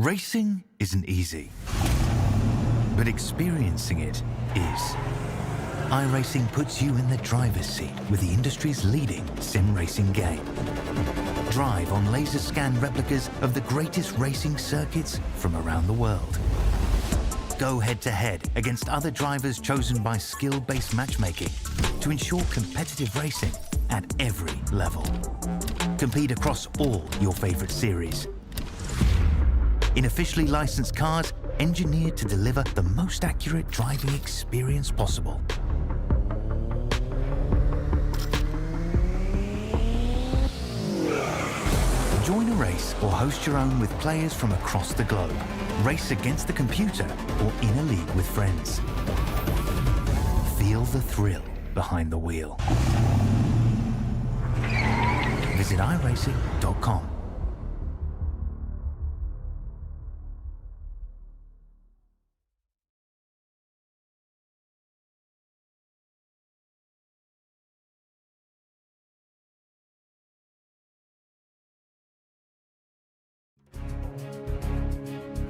Racing isn't easy, but experiencing it is. iRacing puts you in the driver's seat with the industry's leading sim racing game. Drive on laser scan replicas of the greatest racing circuits from around the world. Go head-to-head against other drivers chosen by skill-based matchmaking to ensure competitive racing at every level. Compete across all your favorite series. In officially licensed cars, engineered to deliver the most accurate driving experience possible. Join a race or host your own with players from across the globe. Race against the computer or in a league with friends. Feel the thrill behind the wheel. Visit iRacing.com.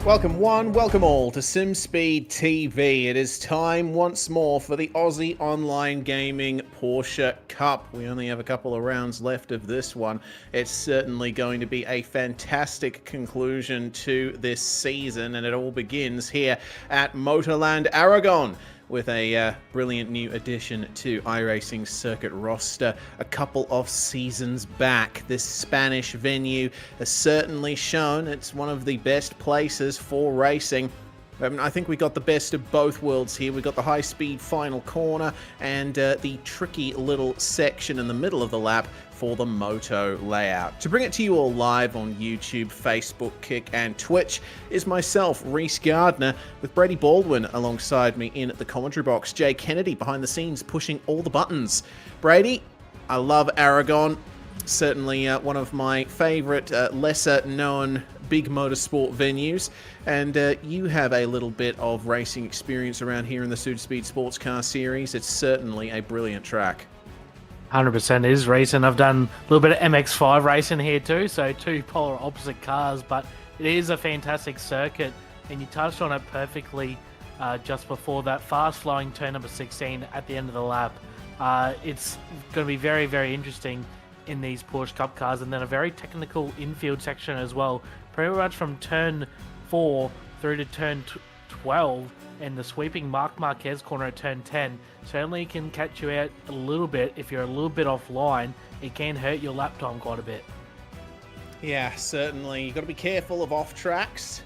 Welcome one, welcome all to SimSpeed TV. It is time once more for the Aussie Online Gaming Porsche Cup. We only have a couple of rounds left of this one. It's certainly going to be a fantastic conclusion to this season, and it all begins here at Motorland, Aragon, with a brilliant new addition to iRacing's circuit roster a couple of seasons back. This Spanish venue has certainly shown it's one of the best places for racing. I think we got the best of both worlds here. We got the high-speed final corner and the tricky little section in the middle of the lap for the moto layout. To bring it to you all live on YouTube, Facebook, Kick, and Twitch is myself, Reese Gardner, with Brady Baldwin alongside me in the commentary box. Jay Kennedy behind the scenes pushing all the buttons. Brady, I love Aragon. Certainly one of my favorite lesser-known big motorsport venues, and you have a little bit of racing experience around here in the SuperSpeed Sports Car Series. It's certainly a brilliant track. 100% is racing. I've done a little bit of MX5 racing here too, so two polar opposite cars, but it is a fantastic circuit, and you touched on it perfectly just before that fast-flowing turn number 16 at the end of the lap. It's going to be very, very interesting in these Porsche Cup cars, and then a very technical infield section as well, pretty much from turn 4 through to turn 12, and the sweeping Marc Marquez corner at turn 10 certainly can catch you out a little bit. If you're a little bit offline, it can hurt your lap time quite a bit. Yeah, certainly. You've got to be careful of off-tracks.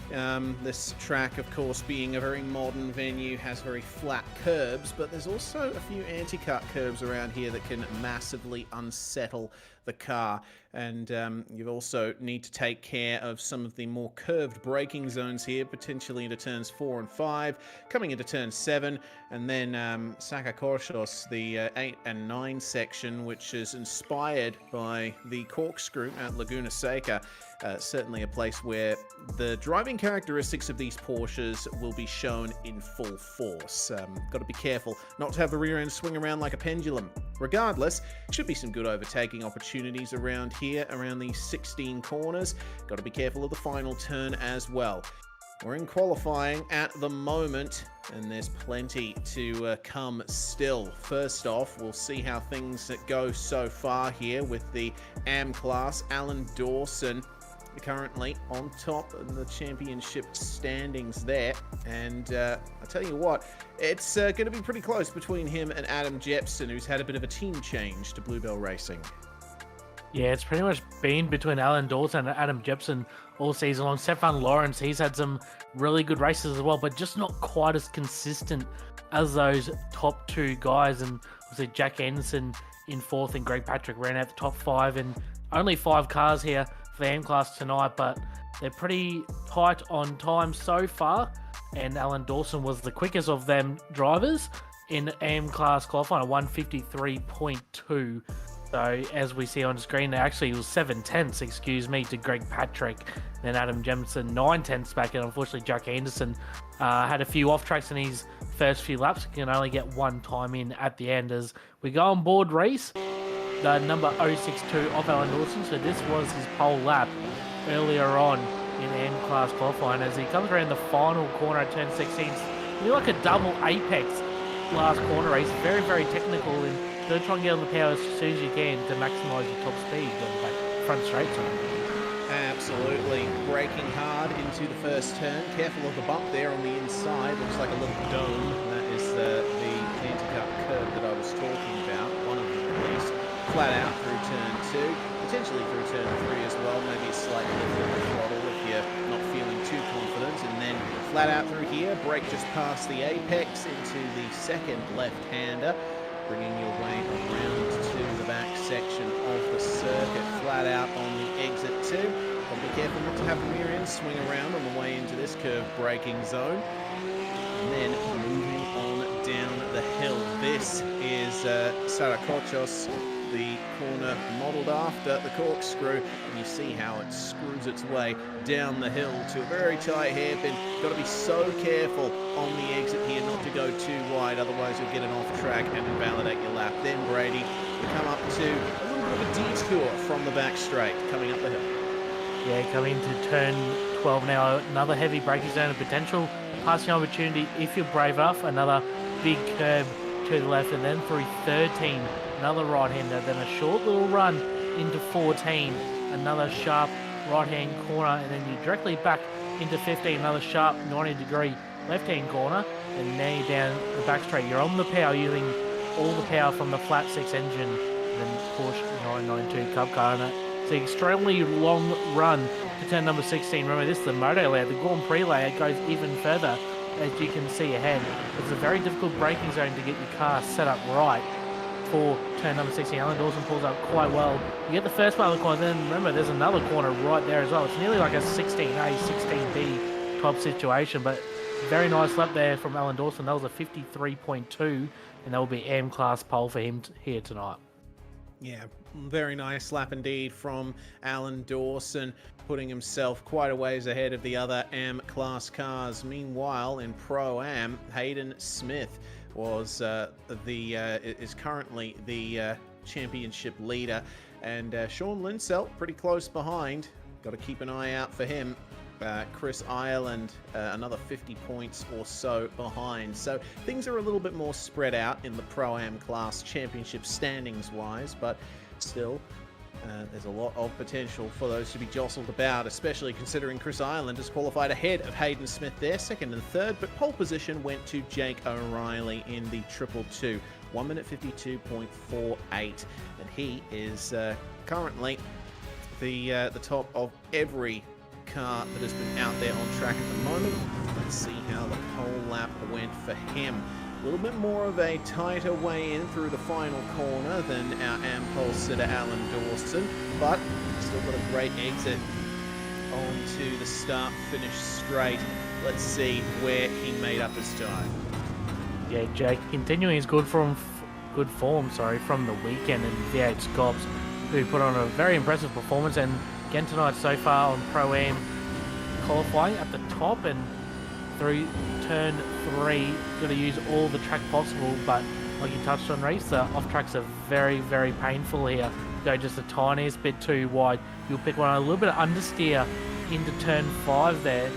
This track, of course, being a very modern venue, has very flat curbs, but there's also a few anti-cut curbs around here that can massively unsettle the car. And you also need to take care of some of the more curved braking zones here, potentially into turns 4 and 5, coming into turn 7, and then Sacacorchos, the 8 and 9 section, which is inspired by the corkscrew at Laguna Seca. Certainly a place where the driving characteristics of these Porsches will be shown in full force. Got to be careful not to have the rear end swing around like a pendulum. Regardless, should be some good overtaking opportunities around here, around these 16 corners. Got to be careful of the final turn as well. We're in qualifying at the moment, and there's plenty to come still. First off, we'll see how things go so far here with the AM class. Alan Dawson currently on top of the championship standings there, and I tell you what, it's going to be pretty close between him and Adam Jepson, who's had a bit of a team change to Bluebell Racing. Yeah, it's pretty much been between Alan Dawson and Adam Jepson all season long. Stefan Lawrence, he's had some really good races as well, but just not quite as consistent as those top two guys. And obviously Jack Anderson in 4th and Greg Patrick ran out the top 5, and only 5 cars here for the AM class tonight, but they're pretty tight on time so far, and Alan Dawson was the quickest of them drivers in AM class qualifying at 153.2. So as we see on screen, actually it was 7/10, excuse me, to Greg Patrick, then Adam Jemison 9/10 back, and unfortunately Jack Anderson had a few off tracks in his first few laps, can only get 1 time in at the end. As we go on board race, the number 062 of Alan Dawson, so this was his pole lap earlier on in M-Class qualifying as he comes around the final corner at turn 16. It's like a double apex last corner race. Very, very technical, and go try and get on the power as soon as you can to maximise your top speed on the front straight. Absolutely. Braking hard into the first turn. Careful of the bump there on the inside. Looks like a little dome. That is the anti-cut curve that I was talking about. One of them at least. Flat out through turn 2. Potentially through turn 3 as well. Maybe a slight lift of the throttle if you're not feeling too confident. And then flat out through here. Brake just past the apex into the second left-hander. Bringing your way around to the back section of the circuit. Flat out on the exit 2. But be careful not to have the rear end swing around on the way into this curve braking zone. And then moving on down the hill. This is Saracochos, the corner modelled after the corkscrew, and you see how it screws its way down the hill to a very tight hairpin. Got to be so careful on the exit here not to go too wide, otherwise you'll get an off track and invalidate your lap. Then Brady, we come up to a little bit of a detour from the back straight coming up the hill. Yeah, coming to turn 12 now, another heavy braking zone of potential passing opportunity if you're brave enough. Another big curb to the left, and then through 13, another right-hander, then a short little run into 14, another sharp right-hand corner, and then you directly back into 15, another sharp 90-degree left-hand corner, and now you're down the back straight. You're on the power using all the power from the flat 6 engine, and then Porsche 992 Cup car. And it's an extremely long run to turn number 16. Remember, this is the moto layout. The Grand Prix layout goes even further, as you can see ahead. It's a very difficult braking zone to get your car set up right for turn number 16. Alan Dawson pulls up quite well. You get the first part of the corner, then remember there's another corner right there as well. It's nearly like a 16A, 16B type situation, but very nice lap there from Alan Dawson. That was a 53.2, and that will be M-Class pole for him here tonight. Yeah, very nice lap indeed from Alan Dawson, putting himself quite a ways ahead of the other M-Class cars. Meanwhile, in Pro-Am, Hayden Smith was is currently the championship leader, and Sean Linsell pretty close behind. Got to keep an eye out for him. Chris Ireland, another 50 points or so behind. So things are a little bit more spread out in the Pro-Am class championship standings wise, but still there's a lot of potential for those to be jostled about, especially considering Chris Ireland has qualified ahead of Hayden Smith there, second and third, but pole position went to Jake O'Reilly in the 222, 1 minute 52.48, and he is currently the top of every car that has been out there on track at the moment. Let's see how the pole lap went for him. A little bit more of a tighter way in through the final corner than our Ampole sitter Alan Dawson, but still got a great exit onto the start-finish straight. Let's see where he made up his time. Yeah, Jake continuing his good form from the weekend in V8 Scops, who put on a very impressive performance, and again tonight so far on Pro-Am qualifying at the top and through turn 3, going to use all the track possible, but like you touched on, Reese, the off tracks are very, very painful here. Go just the tiniest bit too wide. You'll pick one a little bit of understeer into turn 5 there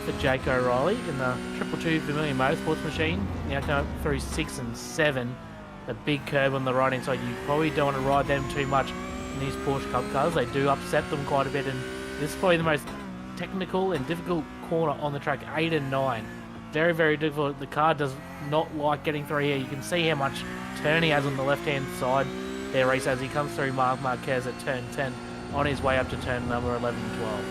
for Jake O'Reilly in the 222 Vermilion Motorsports machine. Now come up through 6 and 7. A big curb on the right hand side. You probably don't want to ride them too much in these Porsche Cup cars. They do upset them quite a bit, and this is probably the most technical and difficult corner on the track, 8 and 9. Very, very difficult. The car does not like getting through here. You can see how much turn he has on the left-hand side there, Reese, as he comes through Marc Marquez at turn 10 on his way up to turn number 11 and 12.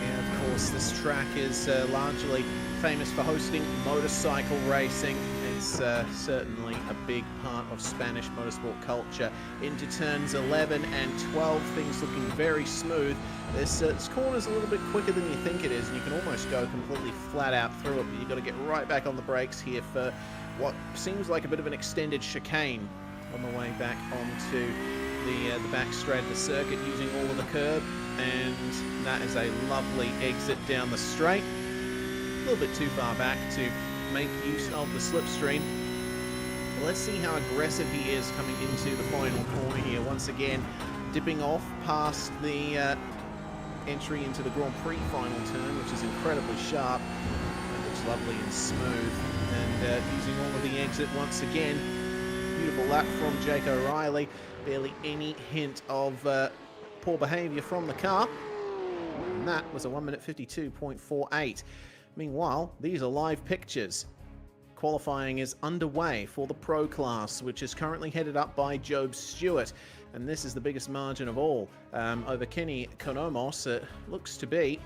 Yeah, of course, this track is largely famous for hosting motorcycle racing. It's certainly a big part of Spanish motorsport culture. Into turns 11 and 12, things looking very smooth. This corner's a little bit quicker than you think it is, and you can almost go completely flat out through it, but you've got to get right back on the brakes here for what seems like a bit of an extended chicane on the way back onto the back straight of the circuit, using all of the curb, and that is a lovely exit down the straight. A little bit too far back to make use of the slipstream. But let's see how aggressive he is coming into the final corner here. Once again, dipping off past the entry into the Grand Prix final turn, which is incredibly sharp. It looks lovely and smooth. And using all of the exit once again. Beautiful lap from Jake O'Reilly. Barely any hint of poor behaviour from the car. And that was a 1 minute 52.48. Meanwhile, these are live pictures. Qualifying is underway for the Pro class, which is currently headed up by Job Stewart. And this is the biggest margin of all. Over Kenny Konomos, it looks to be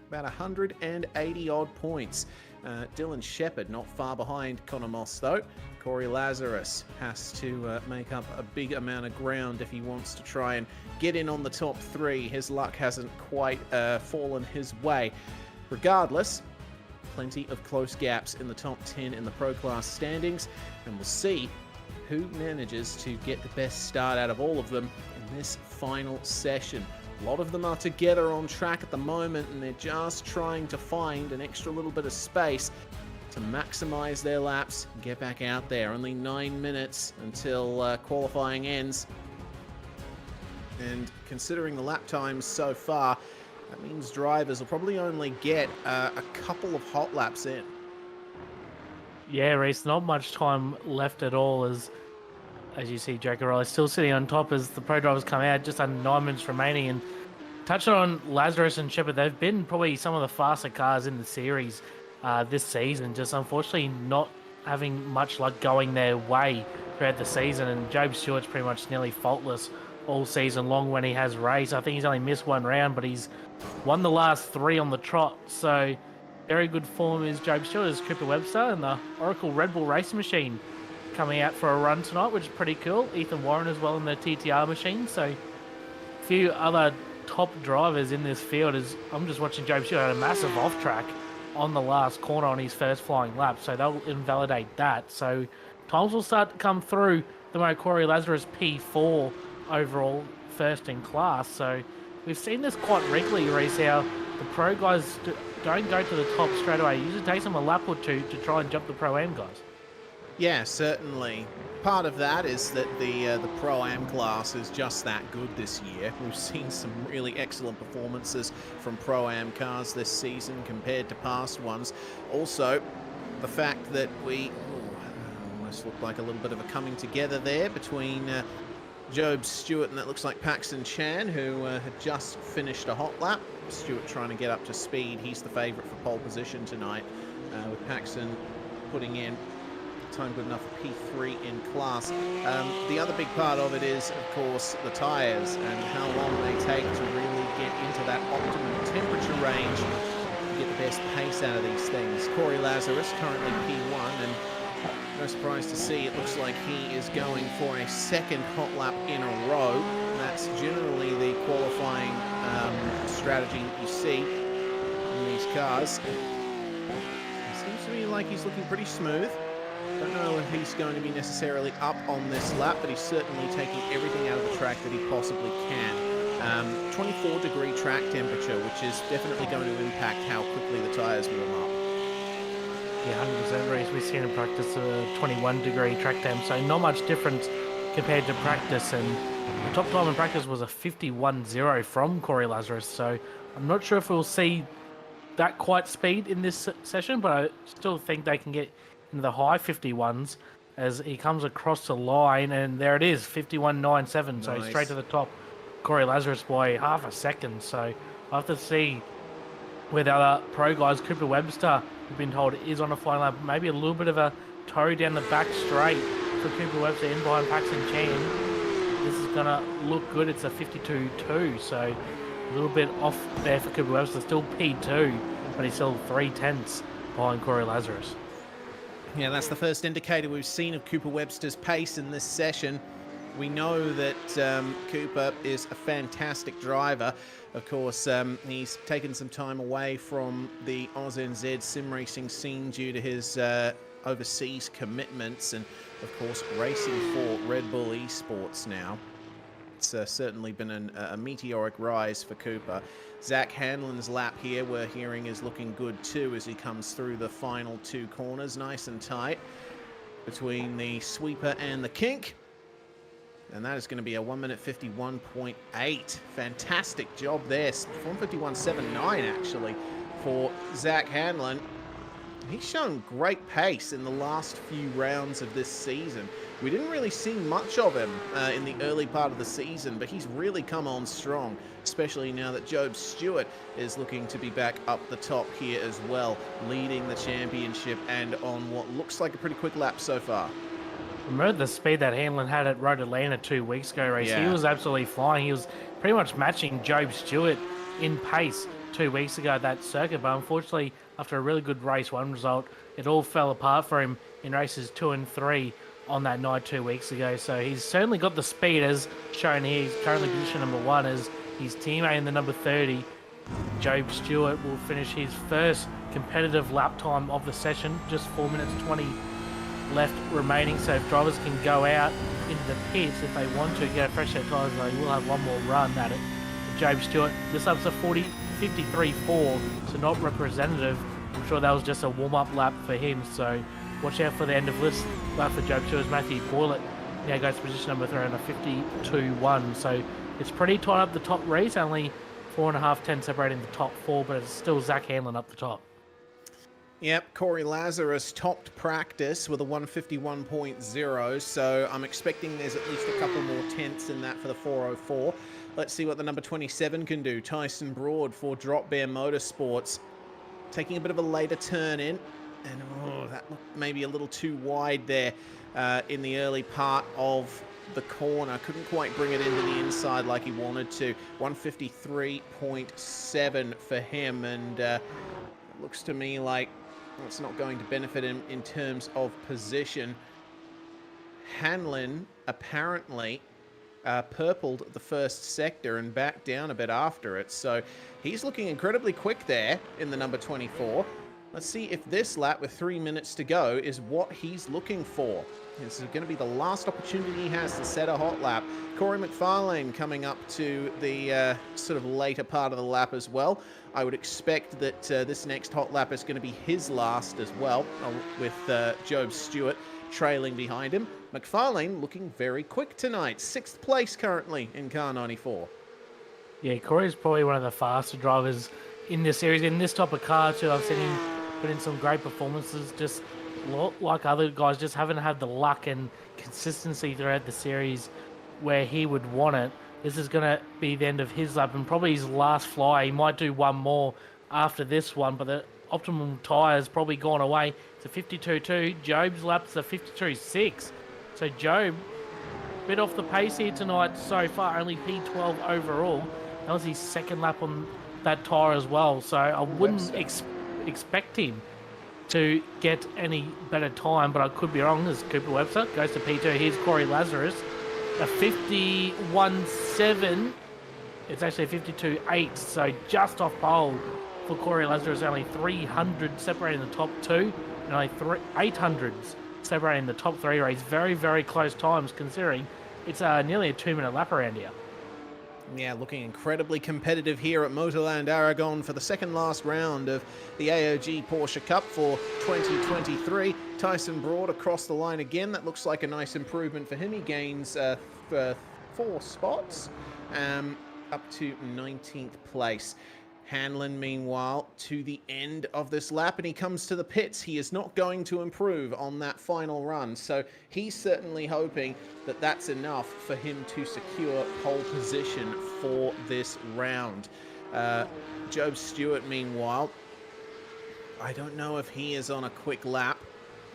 about 180 odd points. Dylan Shepherd not far behind Konomos though. Corey Lazarus has to make up a big amount of ground if he wants to try and get in on the top three. His luck hasn't quite fallen his way. Regardless, plenty of close gaps in the top 10 in the Pro class standings, and we'll see who manages to get the best start out of all of them in this final session. A lot of them are together on track at the moment, and they're just trying to find an extra little bit of space to maximize their laps and get back out there. Only 9 minutes until qualifying ends. And considering the lap times so far, that means drivers will probably only get a couple of hot laps in. Yeah, Reese, not much time left at all as you see Jake O'Reilly still sitting on top as the pro drivers come out, just under 9 minutes remaining. And touching on Lazarus and Shepherd, they've been probably some of the faster cars in the series this season, just unfortunately not having much luck going their way throughout the season. And Job Stewart's pretty much nearly faultless all season long when he has raced. I think he's only missed one round, but he's won the last 3 on the trot. So very good form is Job Stewart, as Cooper Webster and the Oracle Red Bull Racing Machine coming out for a run tonight, which is pretty cool. Ethan Warren as well in the TTR machine. So a few other top drivers in this field. As I'm just watching Job Stewart had a massive off track on the last corner on his first flying lap, so they'll invalidate that. So times will start to come through. The moment Corey Lazarus P4 overall, first in class. So we've seen this quite regularly, Reese, how the pro guys don't go to the top straight away. It usually takes them a lap or two to try and jump the Pro-Am guys. Yeah, certainly. Part of that is that the Pro-Am class is just that good this year. We've seen some really excellent performances from Pro-Am cars this season compared to past ones. Also, the fact that we almost looked like a little bit of a coming together there between Job Stewart and that looks like Paxton Chan, who had just finished a hot lap. Stewart trying to get up to speed. He's the favourite for pole position tonight, with Paxton putting in time good enough for P3 in class. The other big part of it is, of course, the tyres and how long they take to really get into that optimum temperature range to get the best pace out of these things. Corey Lazarus currently P1, and no surprise to see it looks like he is going for a second hot lap in a row. That's generally the qualifying strategy that you see in these cars. It seems to me like he's looking pretty smooth. Don't know if he's going to be necessarily up on this lap, but he's certainly taking everything out of the track that he possibly can. 24-degree track temperature, which is definitely going to impact how quickly the tyres warm up. Yeah, 100% race. We've seen in practice a 21-degree track temp, so not much difference compared to practice. And the top time in practice was a 51.0 from Corey Lazarus, so I'm not sure if we'll see that quite speed in this session, but I still think they can get into the high 51s as he comes across the line, and there it is, 51.97, so straight to the top. Corey Lazarus by half a second, so I have to see where the other pro guys, Cooper Webster, we've been told is on a flying lap, maybe a little bit of a toe down the back straight for Cooper Webster in behind Paxton Chan. This is going to look good. It's a 52.2, so a little bit off there for Cooper Webster, still P2, but he's still 3/10 behind Corey Lazarus. Yeah, that's the first indicator we've seen of Cooper Webster's pace in this session. We know that Cooper is a fantastic driver. Of course, he's taken some time away from the AusNZ sim racing scene due to his overseas commitments and, of course, racing for Red Bull Esports now. It's certainly been a meteoric rise for Cooper. Zach Hanlon's lap here, we're hearing, is looking good too as he comes through the final two corners, nice and tight between the sweeper and the kink. And that is going to be a 1 minute 51.8. Fantastic job there. 151.79 actually for Zach Hanlon. He's shown great pace in the last few rounds of this season. We didn't really see much of him in the early part of the season, but he's really come on strong, especially now that Job Stewart is looking to be back up the top here as well, leading the championship and on what looks like a pretty quick lap so far. Remember the speed that Hanlon had at Road Atlanta 2 weeks ago, race? Yeah. He was absolutely flying. He was pretty much matching Job Stewart in pace 2 weeks ago at that circuit, but unfortunately, after a really good race 1 result, it all fell apart for him in races 2 and 3 on that night 2 weeks ago. So he's certainly got the speed, as shown here. He's currently position number 1 as his teammate in the number 30. Job Stewart will finish his first competitive lap time of the session, just 4 minutes 20 left remaining. So if drivers can go out into the pits if they want to get a fresh set of tyres, they will have one more run at it. Job Stewart, this up's a 53.4, so not representative. I'm sure that was just a warm-up lap for him, so watch out for the end of this lap for Job Stewart. Matthew Boylett now goes to position number 3 on a 52.1, so it's pretty tight up the top race, only 4.5 tenths separating the top 4, but it's still Zach Hanlon up the top. Yep, Corey Lazarus topped practice with a 151.0, so I'm expecting there's at least a couple more tenths in that for the 404. Let's see what the number 27 can do. Tyson Broad for Drop Bear Motorsports. Taking a bit of a later turn in, and that looked maybe a little too wide there in the early part of the corner. Couldn't quite bring it into the inside like he wanted to. 153.7 for him, and it looks to me like it's not going to benefit him in terms of position. Hanlon apparently purpled the first sector and backed down a bit after it, so he's looking incredibly quick there in the number 24. Let's see if this lap with 3 minutes to go is what he's looking for. This is going to be the last opportunity he has to set a hot lap. Corey McFarlane coming up to the sort of later part of the lap as well. I would expect that this next hot lap is going to be his last as well, with Job Stewart trailing behind him. McFarlane looking very quick tonight. 6th place currently in car 94. Yeah, Corey's probably one of the faster drivers in this series. In this type of car too, I've seen him put in some great performances. Just like other guys, just haven't had the luck and consistency throughout the series where he would want it. This is going to be the end of his lap and probably his last fly. He might do one more after this one, but the optimum tyre's probably gone away. It's a 52.2. Job's lap's a 52.6. So Job, a bit off the pace here tonight so far, only P12 overall. That was his second lap on that tyre as well. So I wouldn't expect him to get any better time, but I could be wrong, as Cooper Webster goes to P2. Here's Corey Lazarus, a 51.7. It's actually a 52.8, so just off pole for Corey Lazarus. Only 300 separating the top 2, and only 800s separating the top 3 race. Very, very close times, considering it's nearly a 2-minute lap around here. Yeah, looking incredibly competitive here at Motorland Aragon for the second last round of the AOG Porsche Cup for 2023. Tyson Broad across the line again. That looks like a nice improvement for him. He gains 4 spots up to 19th place. Hanlon, meanwhile, to the end of this lap, and he comes to the pits. He is not going to improve on that final run, so he's certainly hoping that that's enough for him to secure pole position for this round. Job Stewart, meanwhile, I don't know if he is on a quick lap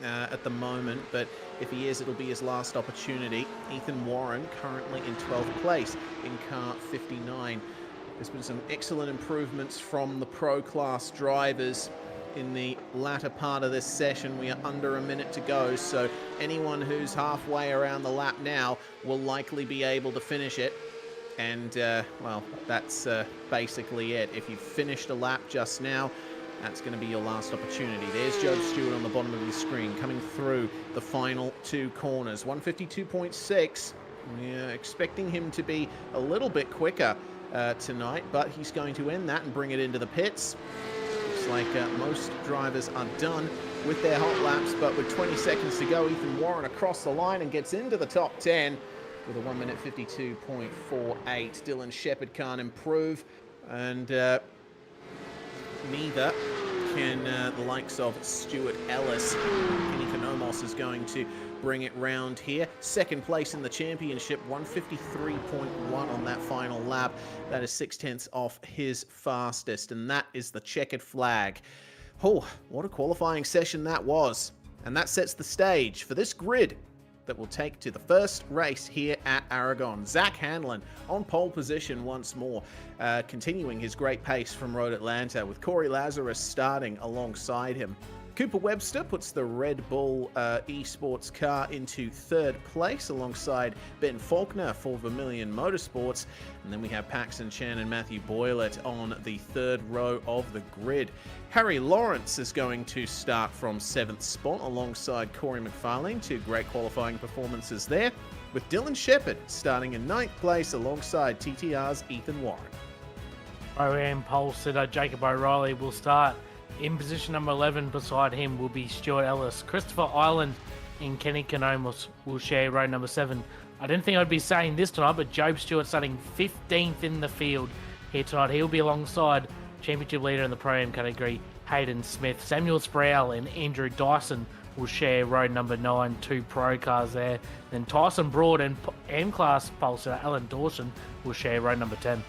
at the moment, but if he is, it'll be his last opportunity. Ethan Warren currently in 12th place in car 59. There's been some excellent improvements from the Pro Class drivers in the latter part of this session. We are under a minute to go, so anyone who's halfway around the lap now will likely be able to finish it. And, well, that's basically it. If you've finished a lap just now, that's going to be your last opportunity. There's Job Stewart on the bottom of the screen coming through the final 2 corners. 152.6. Yeah, expecting him to be a little bit quicker tonight, but he's going to end that and bring it into the pits. Looks like most drivers are done with their hot laps, but with 20 seconds to go, Ethan Warren across the line and gets into the top 10. with a 1 minute 52.48. Dylan Shepherd can't improve, and neither can the likes of Stuart Ellis. Kenny Konomos is going to bring it round here. Second place in the championship, 153.1 on that final lap. That is 0.6 off his fastest, and that is the checkered flag. Oh, what a qualifying session that was. And that sets the stage for this grid that will take to the first race here at Aragon. Zach Hanlon on pole position once more, continuing his great pace from Road Atlanta, with Corey Lazarus starting alongside him. Cooper Webster puts the Red Bull eSports car into third place alongside Ben Faulkner for Vermilion Motorsports. And then we have Paxton Chan and Matthew Boylett on the third row of the grid. Harry Lawrence is going to start from 7th spot alongside Corey McFarlane. Two great qualifying performances there, with Dylan Shepherd starting in 9th place alongside TTR's Ethan Warren. Pro-Am pole sitter Jacob O'Reilly will start in position number 11. Beside him will be Stuart Ellis. Christopher Island and Kenny Konomos will share row number 7. I didn't think I'd be saying this tonight, but Job Stewart starting 15th in the field here tonight. He'll be alongside championship leader in the Pro-Am category, Hayden Smith. Samuel Sproul and Andrew Dyson will share row number 9, 2 pro cars there. Then Tyson Broad and M-Class pole sitter Alan Dawson will share row number 10.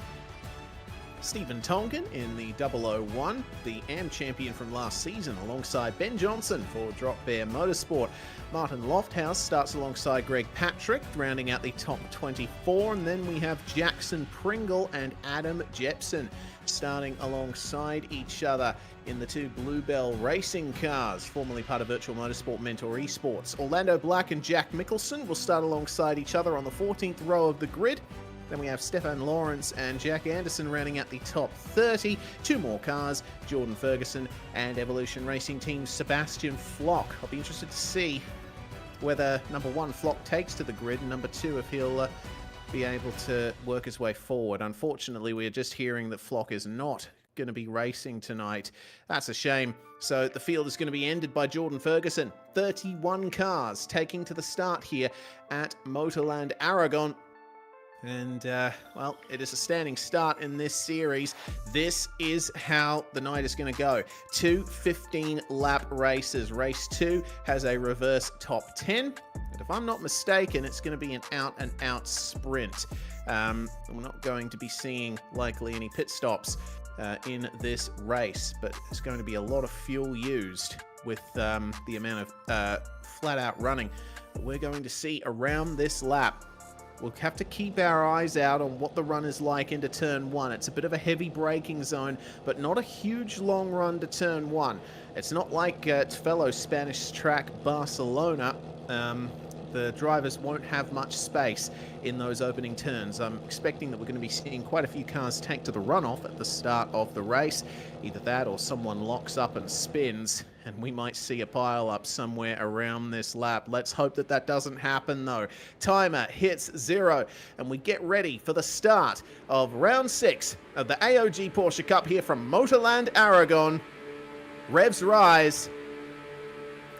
Stephen Tongan in the 001, the AM champion from last season, alongside Ben Johnson for Drop Bear Motorsport. Martin Lofthouse starts alongside Greg Patrick, rounding out the top 24. And then we have Jackson Pringle and Adam Jepson starting alongside each other in the 2 Bluebell racing cars, formerly part of Virtual Motorsport Mentor Esports. Orlando Black and Jack Mickelson will start alongside each other on the 14th row of the grid. Then we have Stefan Lawrence and Jack Anderson rounding out the top 30. 2 more cars, Jordan Ferguson and Evolution Racing Team's Sebastian Flock. I'll be interested to see whether number 1 Flock takes to the grid, and number 2 if he'll be able to work his way forward. Unfortunately, we're just hearing that Flock is not going to be racing tonight. That's a shame. So the field is going to be ended by Jordan Ferguson. 31 cars taking to the start here at Motorland Aragon. And, well, it is a standing start in this series. This is how the night is going to go. 2 15-lap races. Race 2 has a reverse top 10. And if I'm not mistaken, it's going to be an out-and-out sprint. We're not going to be seeing, likely, any pit stops in this race. But it's going to be a lot of fuel used with the amount of flat-out running that we're going to see around this lap. We'll have to keep our eyes out on what the run is like into turn 1. It's a bit of a heavy braking zone, but not a huge long run to turn 1. It's not like its fellow Spanish track Barcelona. The drivers won't have much space in those opening turns. I'm expecting that we're going to be seeing quite a few cars take to the runoff at the start of the race. Either that or someone locks up and spins, and we might see a pile up somewhere around this lap. Let's hope that that doesn't happen, though. Timer hits 0, and we get ready for the start of round 6 of the AOG Porsche Cup here from Motorland Aragon. Revs rise,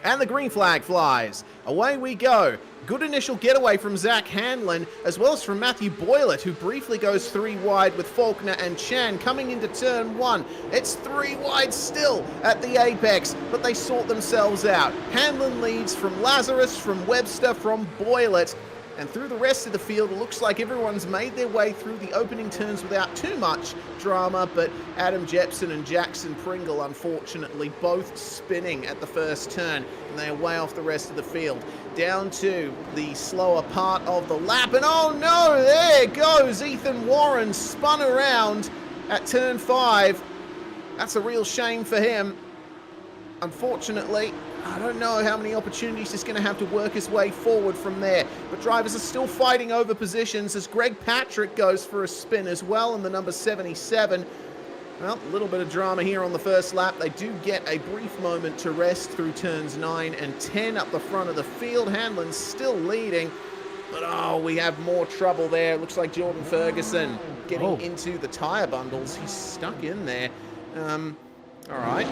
and the green flag flies. Away we go. Good initial getaway from Zach Hanlon, as well as from Matthew Boylett, who briefly goes 3 wide with Faulkner and Chan coming into turn 1. It's 3 wide still at the apex, but they sort themselves out. Hanlon leads from Lazarus, from Webster, from Boylett. And through the rest of the field, it looks like everyone's made their way through the opening turns without too much drama, but Adam Jepson and Jackson Pringle, unfortunately, both spinning at the first turn, and they are way off the rest of the field. Down to the slower part of the lap, and oh no, there goes Ethan Warren, spun around at turn 5. That's a real shame for him. Unfortunately, I don't know how many opportunities he's going to have to work his way forward from there. But drivers are still fighting over positions as Greg Patrick goes for a spin as well in the number 77. Well, a little bit of drama here on the first lap. They do get a brief moment to rest through turns 9 and 10 up the front of the field. Hanlon's still leading. But, oh, we have more trouble there. Looks like Jordan Ferguson getting into the tyre bundles. He's stuck in there. All right.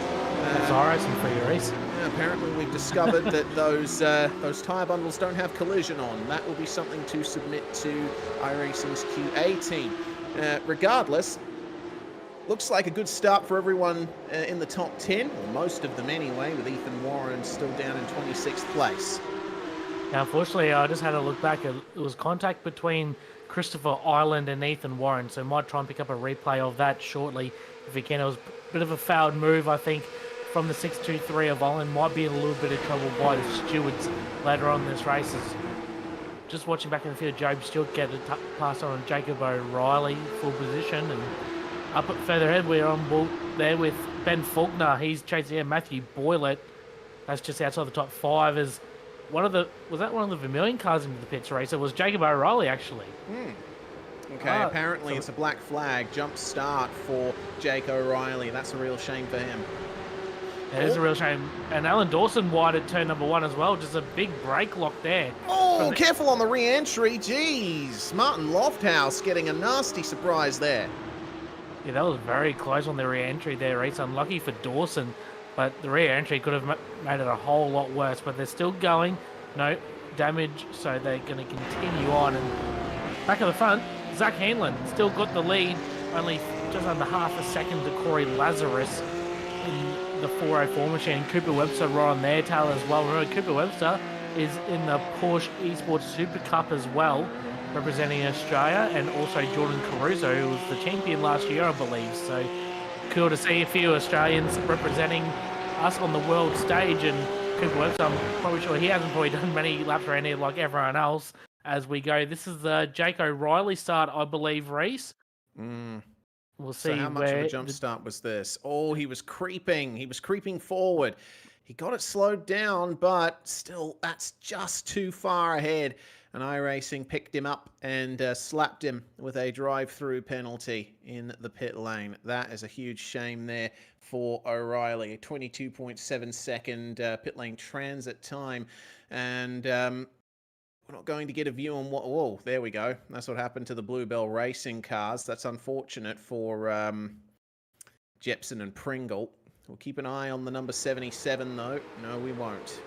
That's iRacing for you, Reese. Apparently we've discovered that those tyre bundles don't have collision on. That will be something to submit to iRacing's QA team. Regardless, looks like a good start for everyone in the top 10, or most of them anyway, with Ethan Warren still down in 26th place. Now, unfortunately, I just had a look back. It was contact between Christopher Island and Ethan Warren, so might try and pick up a replay of that shortly if we can. It was a bit of a fouled move, I think, from the 623 of Island. Might be in a little bit of trouble by the stewards later on in this race. Just watching back in the field, Job Stewart get a pass on Jacob O'Reilly, full position, and up further ahead, we're on ball there with Ben Faulkner. He's chasing Matthew Boylett. That's just outside the top 5. Was that one of the Vermilion cars into the pits race? It was Jacob O'Reilly, actually. Okay, apparently it's a black flag jump start for Jake O'Reilly. That's a real shame for him. It is a real shame. And Alan Dawson wide at turn number 1 as well. Just a big brake lock there. Oh, careful on the re-entry. Jeez. Martin Lofthouse getting a nasty surprise there. Yeah, that was very close on the re-entry there, Reese. Unlucky for Dawson, but the re-entry could have made it a whole lot worse. But they're still going. No damage, so they're going to continue on. And back at the front, Zach Hanlon still got the lead. Only just under half a second to Corey Lazarus in the 404 machine. Cooper Webster right on their tail as well. Remember, Cooper Webster is in the Porsche Esports Super Cup as well, representing Australia, and also Jordan Caruso, who was the champion last year, I believe. So cool to see a few Australians representing us on the world stage. And Cooper Webster, I'm probably sure he hasn't probably done many laps around here like everyone else as we go. This is the Jake O'Reilly start, I believe, Reese. We'll see. So how much of a jump start was this? Oh, he was creeping. He was creeping forward. He got it slowed down, but still, that's just too far ahead. And iRacing picked him up and slapped him with a drive-through penalty in the pit lane. That is a huge shame there for O'Reilly. A 22.7 second pit lane transit time. And we're not going to get a view on what... Oh, there we go. That's what happened to the Bluebell Racing cars. That's unfortunate for Jepson and Pringle. We'll keep an eye on the number 77, though. No, we won't.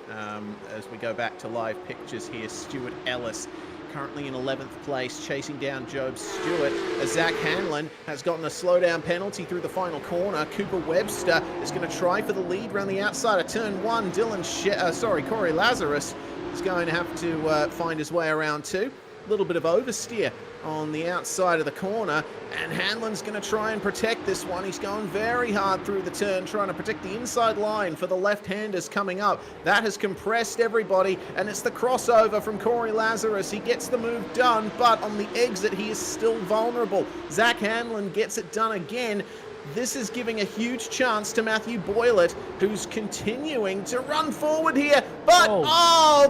As we go back to live pictures here, Stuart Ellis currently in 11th place, chasing down Job Stewart. As Zach Hanlon has gotten a slowdown penalty through the final corner. Cooper Webster is going to try for the lead around the outside of turn 1. Corey Lazarus is going to have to find his way around too. A little bit of oversteer on the outside of the corner, and Hanlon's going to try and protect this one. He's going very hard through the turn, trying to protect the inside line for the left-handers coming up. That has compressed everybody, and it's the crossover from Corey Lazarus. He gets the move done, but on the exit, he is still vulnerable. Zach Hanlon gets it done again. This is giving a huge chance to Matthew Boylett, who's continuing to run forward here. But,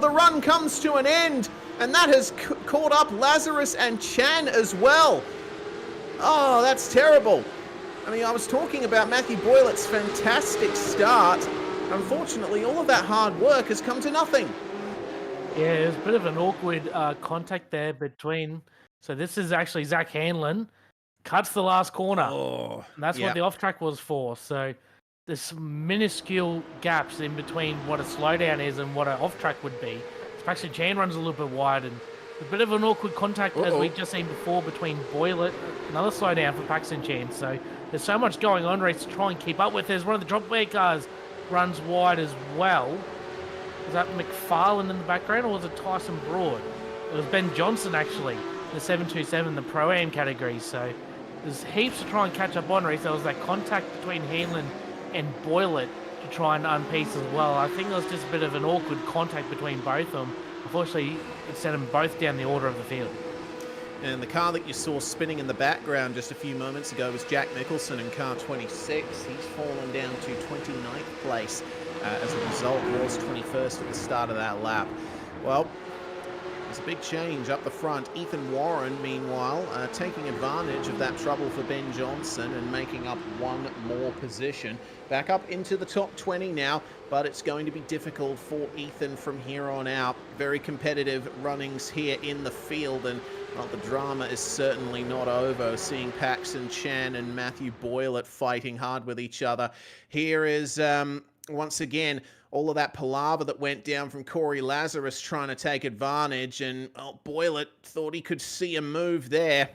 the run comes to an end. And that has caught up Lazarus and Chan as well. Oh, that's terrible. I mean, I was talking about Matthew Boylett's fantastic start. Unfortunately, all of that hard work has come to nothing. Yeah, there's a bit of an awkward contact there between... So this is actually Zach Hanlon. Cuts the last corner. Oh, and that's what the off-track was for. So there's minuscule gaps in between what a slowdown is and what an off-track would be. Paxton Chan runs a little bit wide, and a bit of an awkward contact as we've just seen before between Boylett. Another slowdown for Paxton Chan. So there's so much going on, race to try and keep up with. There's one of the drop wear cars runs wide as well. Was that McFarlane in the background, or was it Tyson Broad? It was Ben Johnson, actually, the 727, the Pro-Am category. So there's heaps to try and catch up on, race. There was that contact between Hanlon and Boylett to try and unpiece as well. I think there was just a bit of an awkward contact between both of them. Unfortunately, it sent them both down the order of the field. And the car that you saw spinning in the background just a few moments ago was Jack Nicholson in car 26. He's fallen down to 29th place. As a result, was 21st at the start of that lap. Well, there's a big change up the front. Ethan Warren, meanwhile, taking advantage of that trouble for Ben Johnson and making up one more position. Back up into the top 20 now, but it's going to be difficult for Ethan from here on out. Very competitive runnings here in the field, and Well, the drama is certainly not over, seeing Paxton Chan and Matthew Boylett fighting hard with each other. Here is, once again, all of that palaver that went down from Corey Lazarus trying to take advantage, and well, Boylett thought he could see a move there,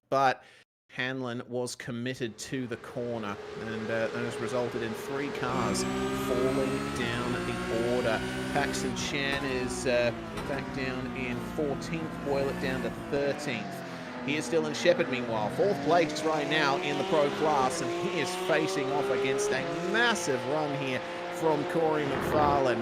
but Hanlon was committed to the corner, and that has resulted in 3 cars falling down the order. Paxton Chan is back down in 14th, Boylett down to 13th. Here's Dylan Shepherd, meanwhile, 4th place right now in the pro class, and he is facing off against a massive run here from Corey McFarlane.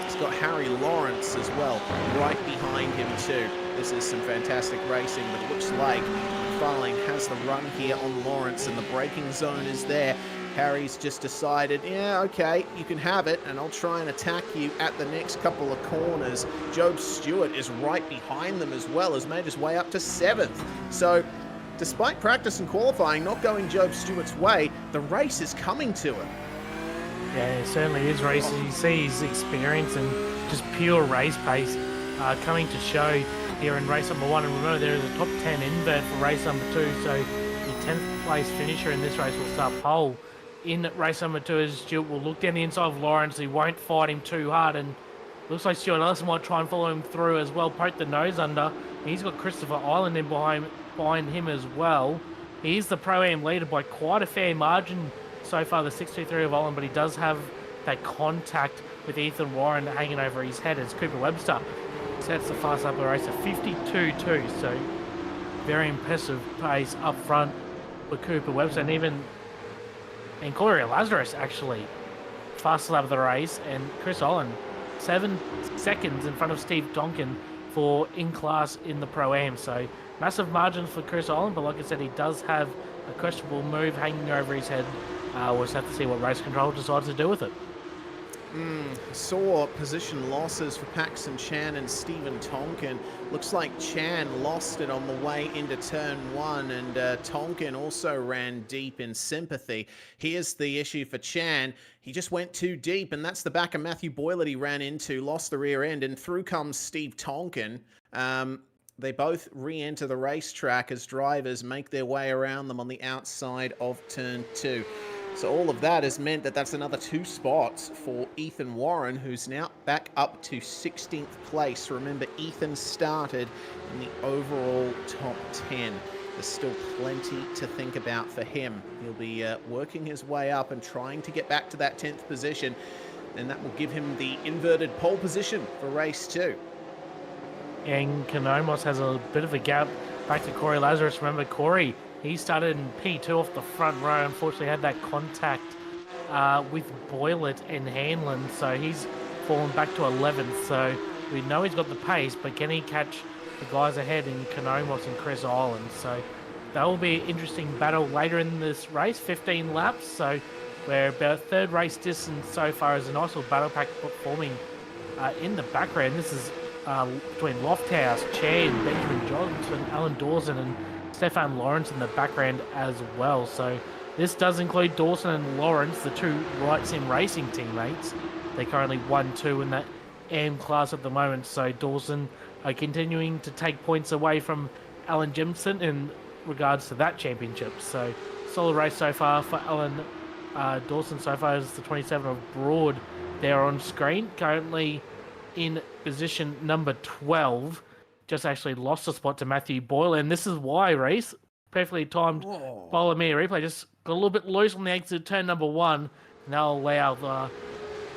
He's got Harry Lawrence as well, right behind him too. This is some fantastic racing, but it looks like McFarlane has the run here on Lawrence, and the braking zone is there. Harry's just decided, yeah, okay, you can have it, and I'll try and attack you at the next couple of corners. Job Stewart is right behind them as well, has made his way up to 7th. So, despite practice and qualifying not going Job Stewart's way, the race is coming to him. Yeah, it certainly is racing. You see his experience and just pure race pace coming to show here in race number 1. And remember, there is a top 10 invert for race number 2, so the 10th place finisher in this race will start pole. In race number 2, as Stewart will look down the inside of Lawrence. He won't fight him too hard, and looks like Stuart Ellison might try and follow him through as well, poke the nose under. He's got Christopher Island in behind him as well. He's the Pro-Am leader by quite a fair margin so far, the 623 of Island, but he does have that contact with Ethan Warren hanging over his head as Cooper Webster sets the fast up the race at 52.2, so very impressive pace up front for Cooper Webster, and Corey Lazarus actually fastest lap of the race, and Chris Olin 7 seconds in front of Steve Donkin for in class in the Pro-Am. So massive margins for Chris Olin, but like I said, he does have a questionable move hanging over his head. We'll just have to see what race control decides to do with it. Saw position losses for Paxton Chan and Stephen Tonkin. Looks like Chan lost it on the way into turn 1, and Tonkin also ran deep in sympathy. Here's the issue for Chan. He just went too deep, and that's the back of Matthew Boylett he ran into, lost the rear end, and through comes Steve Tonkin. They both re-enter the racetrack as drivers make their way around them on the outside of turn 2. So all of that has meant that that's another 2 spots for Ethan Warren, who's now back up to 16th place. Remember, Ethan started in the overall top 10. There's still plenty to think about for him. He'll be working his way up and trying to get back to that 10th position, and that will give him the inverted pole position for race 2. And Kanomos has a bit of a gap back to Corey Lazarus. Remember, Corey, he started in P2 off the front row. Unfortunately, had that contact with Boylett and Hanlon, so he's fallen back to 11th. So we know he's got the pace, but can he catch the guys ahead in Kanomos and Chris Island? So that will be an interesting battle later in this race, 15 laps. So we're about 3rd race distance so far as a nice little battle pack forming in the background. This is between Lofthouse, Chan, Benjamin Johnson, Alan Dawson, and Stefan Lawrence in the background as well. So this does include Dawson and Lawrence, the 2 Right Sim Racing teammates. They're currently 1-2 in that AM class at the moment. So Dawson are continuing to take points away from Alan Jimson in regards to that championship. So solid race so far for Alan Dawson so far as the 27 of Broad there on screen. Currently in position number 12. Just actually lost a spot to Matthew Boyle, and this is why, Reese, perfectly timed bowler me replay, just got a little bit loose on the exit of turn number 1, and that'll allow the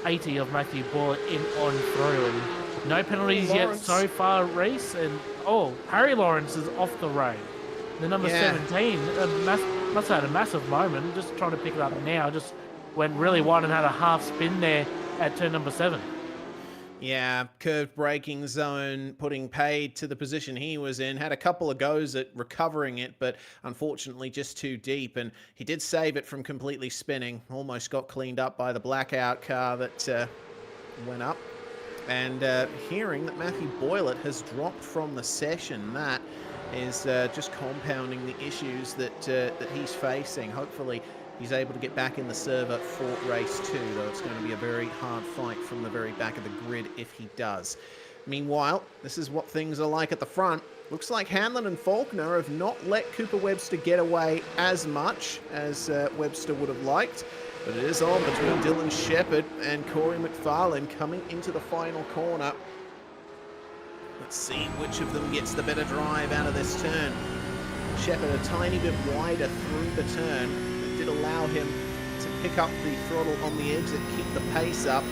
80 of Matthew Boyle in on through. And no penalties yet so far, Reese, and Harry Lawrence is off the road. The number 17 must have had a massive moment, just trying to pick it up now, just went really wide and had a half spin there at turn number 7. Yeah, curved braking zone, putting paid to the position he was in. Had a couple of goes at recovering it, but unfortunately just too deep. And he did save it from completely spinning. Almost got cleaned up by the blackout car that went up. And hearing that Matthew Boylett has dropped from the session, that is just compounding the issues that he's facing. Hopefully he's able to get back in the server for race 2, though it's going to be a very hard fight from the very back of the grid if he does. Meanwhile, this is what things are like at the front. Looks like Hanlon and Faulkner have not let Cooper Webster get away as much as Webster would have liked. But it is on between Dylan Shepherd and Corey McFarlane coming into the final corner. Let's see which of them gets the better drive out of this turn. Shepherd a tiny bit wider through the turn. It did allow him to pick up the throttle on the exit, keep the pace up.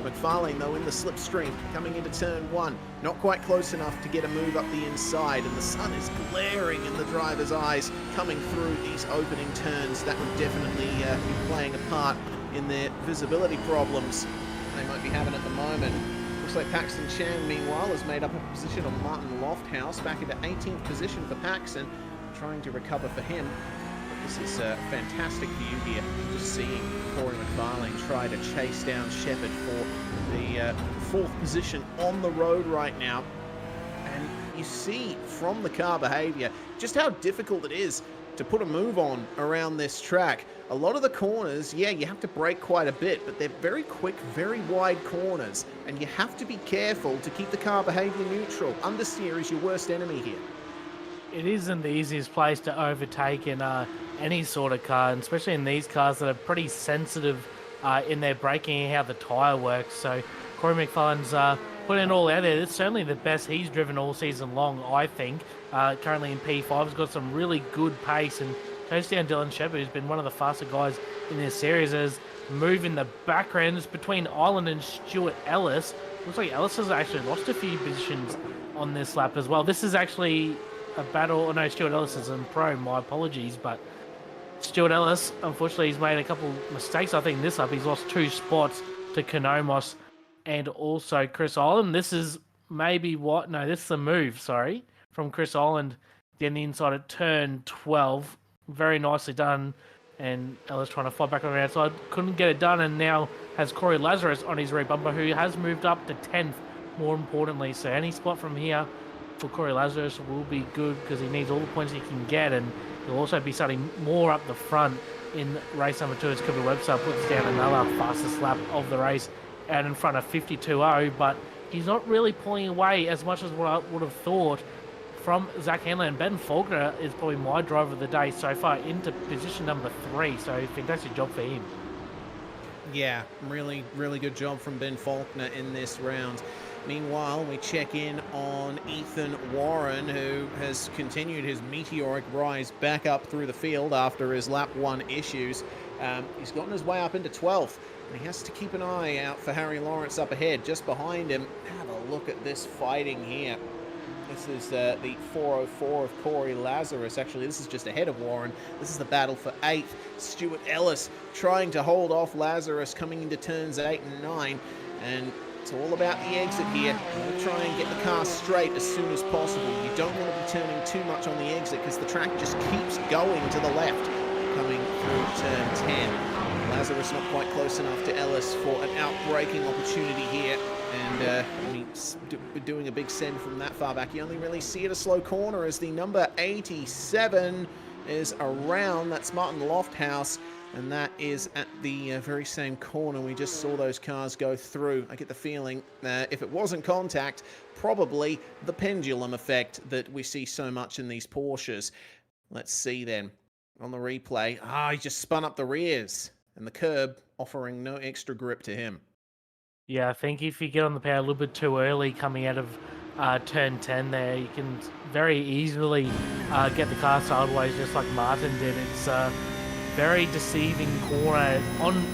McFarlane, though, in the slipstream, coming into turn 1. Not quite close enough to get a move up the inside, and the sun is glaring in the driver's eyes coming through these opening turns. That would definitely be playing a part in their visibility problems they might be having at the moment. Looks like Paxton Chang, meanwhile, has made up a position on Martin Lofthouse, back into 18th position for Paxton, trying to recover for him. This is a fantastic view here, just seeing Corey McFarlane try to chase down Shepherd for the 4th position on the road right now. And you see from the car behavior just how difficult it is to put a move on around this track. A lot of the corners, yeah, you have to brake quite a bit, but they're very quick, very wide corners, and you have to be careful to keep the car behavior neutral. Understeer is your worst enemy here. It isn't the easiest place to overtake in any sort of car, and especially in these cars that are pretty sensitive in their braking and how the tyre works. So Corey McFarlane's put it all out there. It's certainly the best he's driven all season long, I think. Currently in P5, he's got some really good pace, and chased down Dylan Shepherd, who's been one of the faster guys in this series, as move in the background. It's between Ireland and Stuart Ellis. Looks like Ellis has actually lost a few positions on this lap as well. This is actually a battle. Oh no, Stuart Ellis is in pro, my apologies, but Stuart Ellis, unfortunately, he's made a couple mistakes. I think this lap he's lost 2 spots to Konomos and also Chris Ireland. This is maybe what? No, this is a move, sorry, from Chris Ireland down the inside at turn 12. Very nicely done. And Ellis trying to fight back on the outside. Couldn't get it done, and now has Corey Lazarus on his rear bumper, who has moved up to 10th, more importantly. So any spot from here for Corey Lazarus will be good, because he needs all the points he can get, and he'll also be starting more up the front in race number 2 as Cooper Webster puts down another fastest lap of the race out in front of 52.0, but he's not really pulling away as much as what I would have thought from Zach Hanlon. And Ben Faulkner is probably my driver of the day so far, into position number 3, so fantastic job for him. Yeah, really, really good job from Ben Faulkner in this round. Meanwhile, we check in on Ethan Warren, who has continued his meteoric rise back up through the field after his lap 1 issues. He's gotten his way up into 12th, and he has to keep an eye out for Harry Lawrence up ahead, just behind him. Have a look at this fighting here. This is the 404 of Corey Lazarus. Actually, this is just ahead of Warren. This is the battle for 8th. Stuart Ellis trying to hold off Lazarus coming into turns 8 and 9. And it's all about the exit here. You want to try and get the car straight as soon as possible. You don't want to be turning too much on the exit, because the track just keeps going to the left coming through turn 10. Lazarus not quite close enough to Ellis for an out-braking opportunity here. And he's doing a big send from that far back. You only really see it a slow corner as the number 87 is around. That's Martin Lofthouse. And that is at the very same corner we just saw those cars go through. I get the feeling if it wasn't contact, probably the pendulum effect that we see so much in these Porsches. Let's see then on the replay. He just spun up the rears, and the curb offering no extra grip to him. Yeah, I think if you get on the power a little bit too early coming out of turn 10 there, you can very easily get the car sideways just like Martin did. It's very deceiving corner.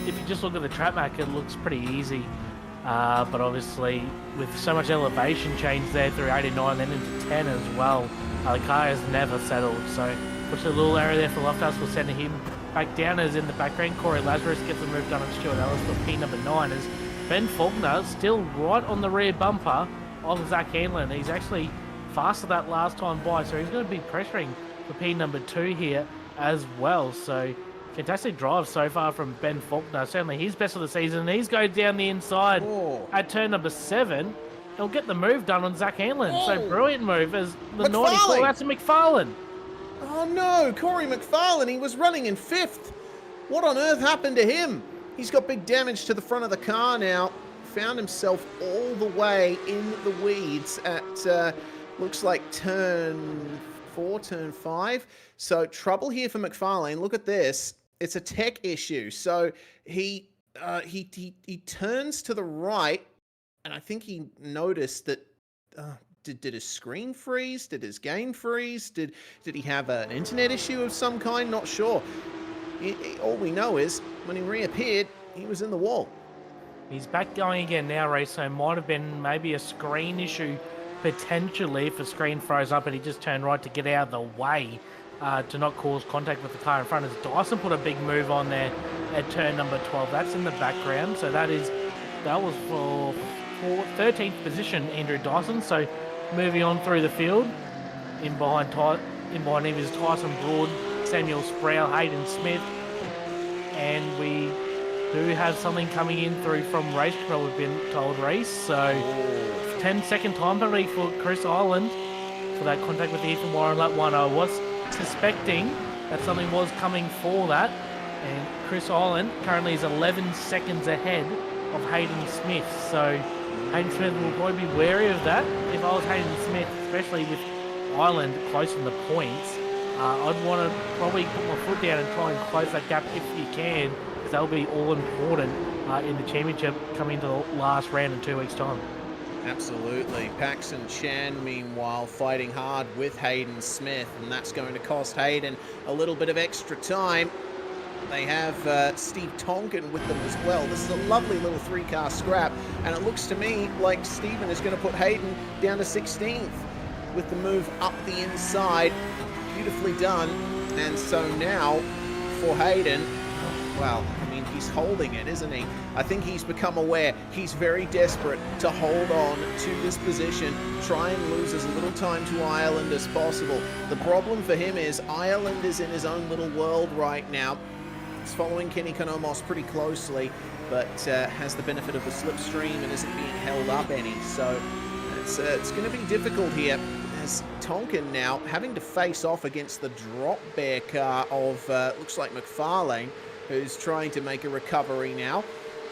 If you just look at the track map, it looks pretty easy. But obviously, with so much elevation change there through 89 then into 10 as well, the car has never settled. So, puts a little area there for Lofthouse. We'll send him back down as in the background. Corey Lazarus gets the move done on Stuart Ellis for P number 9 as Ben Faulkner still right on the rear bumper of Zach Hanlon. He's actually faster that last time by, so he's going to be pressuring for P number 2 here as well. So fantastic drive so far from Ben Faulkner. Certainly his best of the season. He's going down the inside at turn number 7. He'll get the move done on Zach Hanlon. So brilliant move as the 90 call out to McFarlane. Oh no, Corey McFarlane, he was running in 5th. What on earth happened to him? He's got big damage to the front of the car now. Found himself all the way in the weeds at looks like turn 4, turn 5. So trouble here for McFarlane. Look at this. It's a tech issue. So he turns to the right, and I think he noticed that. Did his screen freeze? Did his game freeze? Did he have an internet issue of some kind? Not sure. All we know is when he reappeared, he was in the wall. He's back going again now, Ray, so it might have been maybe a screen issue potentially if the screen froze up and he just turned right to get out of the way to not cause contact with the car in front. As Dyson put a big move on there at turn number 12. That's in the background, so that was for 13th position, Andrew Dyson. So moving on through the field, in behind him is Tyson Broad, Samuel Sproul, Hayden Smith, and we do have something coming in through from race control, we've been told, Race. So 10-second time penalty for Chris Island for that contact with Ethan Warren lap 1. I was suspecting that something was coming for that, and Chris Island currently is 11 seconds ahead of Hayden Smith. So Hayden Smith will probably be wary of that. If I was Hayden Smith, especially with Island close in the points, I'd want to probably put my foot down and try and close that gap if you can, because that'll be all important in the championship coming into the last round in 2 weeks' time. Absolutely. Paxton Chan, meanwhile, fighting hard with Hayden Smith, and that's going to cost Hayden a little bit of extra time. They have Steve Tonkin with them as well. This is a lovely little 3-car scrap, and it looks to me like Stephen is going to put Hayden down to 16th with the move up the inside. Beautifully done. And so now for Hayden, well, I mean, he's holding it, isn't he? I think he's become aware. He's very desperate to hold on to this position, try and lose as little time to Ireland as possible. The problem for him is Ireland is in his own little world right now. He's following Kenny Konomos pretty closely, but has the benefit of the slipstream and isn't being held up any. So it's going to be difficult here, as Tonkin now having to face off against the drop bear car of, looks like McFarlane, who's trying to make a recovery now.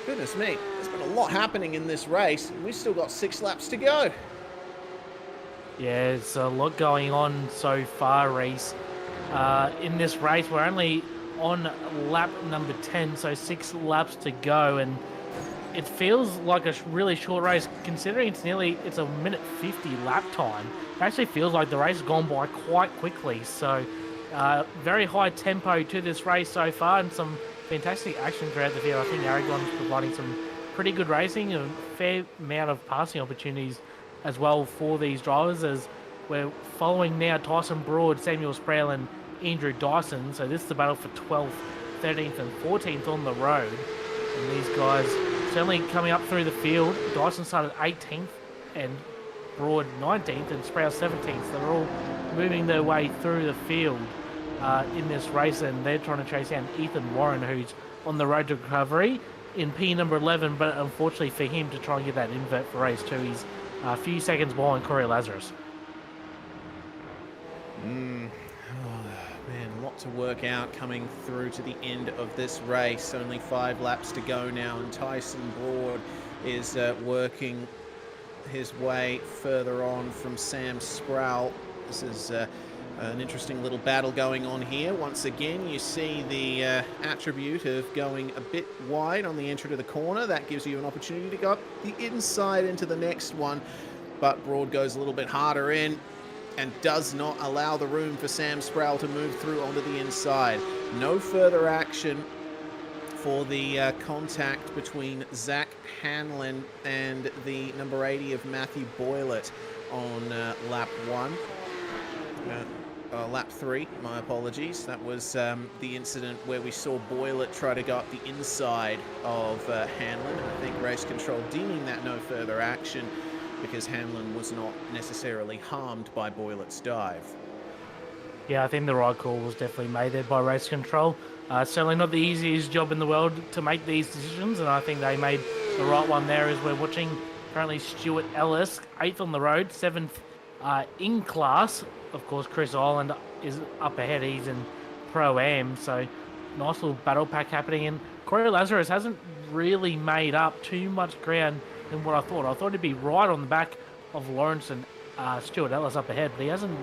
Goodness me, there's been a lot happening in this race, and we've still got 6 laps to go. Yeah, there's a lot going on so far, Reese. In this race, we're only on lap number 10, so 6 laps to go, and it feels like a really short race considering it's a minute 50 lap time. It actually feels like the race has gone by quite quickly. So very high tempo to this race so far, and some fantastic action throughout the field. I think Aragon is providing some pretty good racing and a fair amount of passing opportunities as well for these drivers, as we're following now Tyson Broad, Samuel Sproul and Andrew Dyson. So this is the battle for 12th, 13th and 14th on the road, and these guys certainly coming up through the field. Dyson started 18th and Broad 19th and Sproul 17th. So they're all moving their way through the field in this race, and they're trying to chase down Ethan Warren, who's on the road to recovery in P number 11, but unfortunately for him, to try and get that invert for race 2, he's a few seconds behind Corey Lazarus. Man, a lot to work out coming through to the end of this race. Only 5 laps to go now, and Tyson Broad is working his way further on from Sam Sproul. This is an interesting little battle going on here. Once again, you see the attribute of going a bit wide on the entry to the corner. That gives you an opportunity to go up the inside into the next one, but Broad goes a little bit harder in and does not allow the room for Sam Sproul to move through onto the inside. No further action for the contact between Zach Hanlon and the number 80 of Matthew Boylett on lap 1. Lap 3, my apologies. That was the incident where we saw Boylett try to go up the inside of Hanlon. I think race control deeming that no further action, because Hamlin was not necessarily harmed by Boylett's dive. Yeah, I think the right call was definitely made there by race control. Certainly not the easiest job in the world to make these decisions, and I think they made the right one there. As we're watching currently Stuart Ellis, 8th on the road, 7th in class. Of course, Chris Island is up ahead. He's in Pro-Am, so nice little battle pack happening. And Corey Lazarus hasn't really made up too much ground than what I thought. I thought he'd be right on the back of Lawrence and Stuart Ellis up ahead, but he hasn't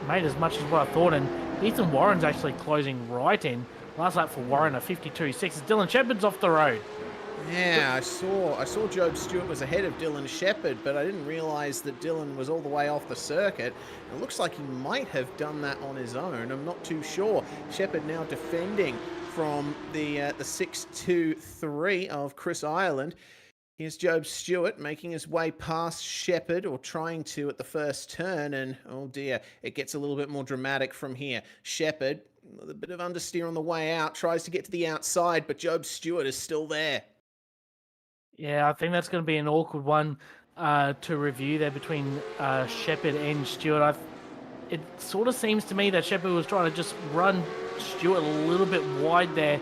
made as much as what I thought. And Ethan Warren's actually closing right in. Last lap for Warren, a 52.6. Dylan Shepard's off the road. Yeah, I saw Job Stewart was ahead of Dylan Shepard, but I didn't realize that Dylan was all the way off the circuit. It looks like he might have done that on his own. I'm not too sure. Shepard now defending from the 6.23 of Chris Ireland. Here's Job Stewart making his way past Shepard, or trying to at the first turn, and oh dear, it gets a little bit more dramatic from here. Shepard, with a bit of understeer on the way out, tries to get to the outside, but Job Stewart is still there. Yeah, I think that's going to be an awkward one to review there between Shepard and Stewart. It sort of seems to me that Shepard was trying to just run Stewart a little bit wide there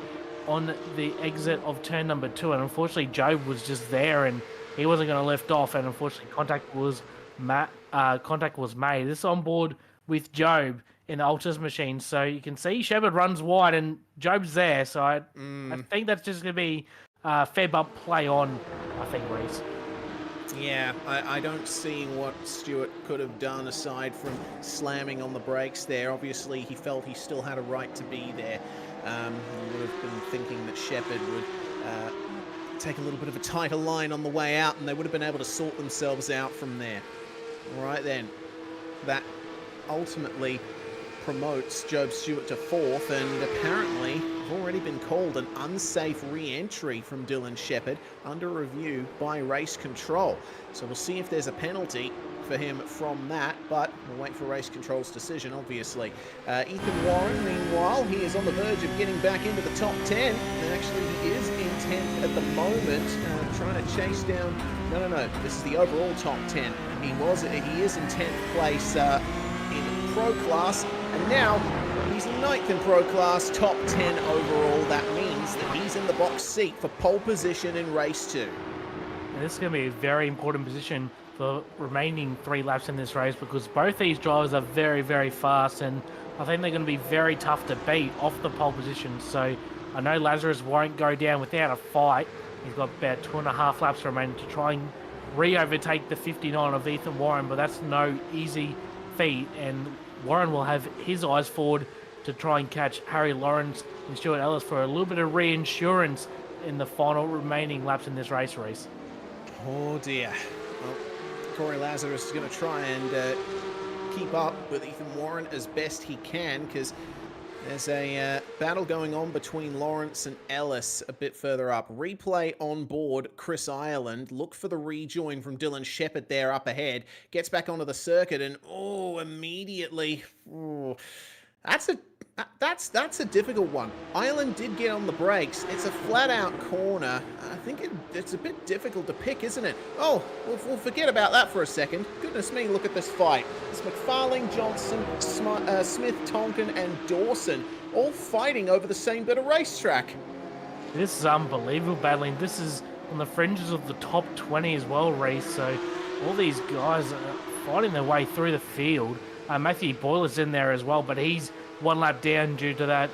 on the exit of turn number 2, and unfortunately Job was just there and he wasn't going to lift off, and unfortunately contact was made. This is on board with Job in the Ultras machine, so you can see Shepard runs wide and Job's there, so I think that's just going to be fair bump play on, I think, Reese. Yeah, I don't see what Stewart could have done aside from slamming on the brakes there. Obviously, he felt he still had a right to be there. He would have been thinking that Shepard would take a little bit of a tighter line on the way out, and they would have been able to sort themselves out from there. All right, then. That ultimately promotes Job Stewart to 4th, and apparently already been called an unsafe re-entry from Dylan Shepard under review by race control. So we'll see if there's a penalty for him from that, but we'll wait for race control's decision, obviously. Ethan Warren, meanwhile, he is on the verge of getting back into the top 10, and actually he is in 10th at the moment, trying to chase down... No, this is the overall top 10. He is in 10th place in Pro Class, and now he's 9th in Pro Class, top 10 overall. That means that he's in the box seat for pole position in race 2. And this is going to be a very important position for remaining 3 laps in this race, because both these drivers are very, very fast, and I think they're going to be very tough to beat off the pole position. So I know Lazarus won't go down without a fight. He's got about 2.5 laps remaining to try and re-overtake the 59 of Ethan Warren, but that's no easy feat, and Warren will have his eyes forward to try and catch Harry Lawrence and Stuart Ellis for a little bit of reinsurance in the final remaining laps in this race. Oh dear. Well, Corey Lazarus is going to try and keep up with Ethan Warren as best he can, because there's a battle going on between Lawrence and Ellis a bit further up. Replay on board Chris Ireland. Look for the rejoin from Dylan Shepard there up ahead. Gets back onto the circuit and, immediately... That's a difficult one. Ireland did get on the brakes. It's a flat-out corner. I think it's a bit difficult to pick, isn't it? Oh, we'll forget about that for a second. Goodness me, look at this fight. It's McFarlane, Johnson, Smith, Tonkin, and Dawson all fighting over the same bit of racetrack. This is unbelievable battling. This is on the fringes of the top 20 as well, Reese. So all these guys are fighting their way through the field. Matthew Boyler's in there as well, but he's 1 lap down due to that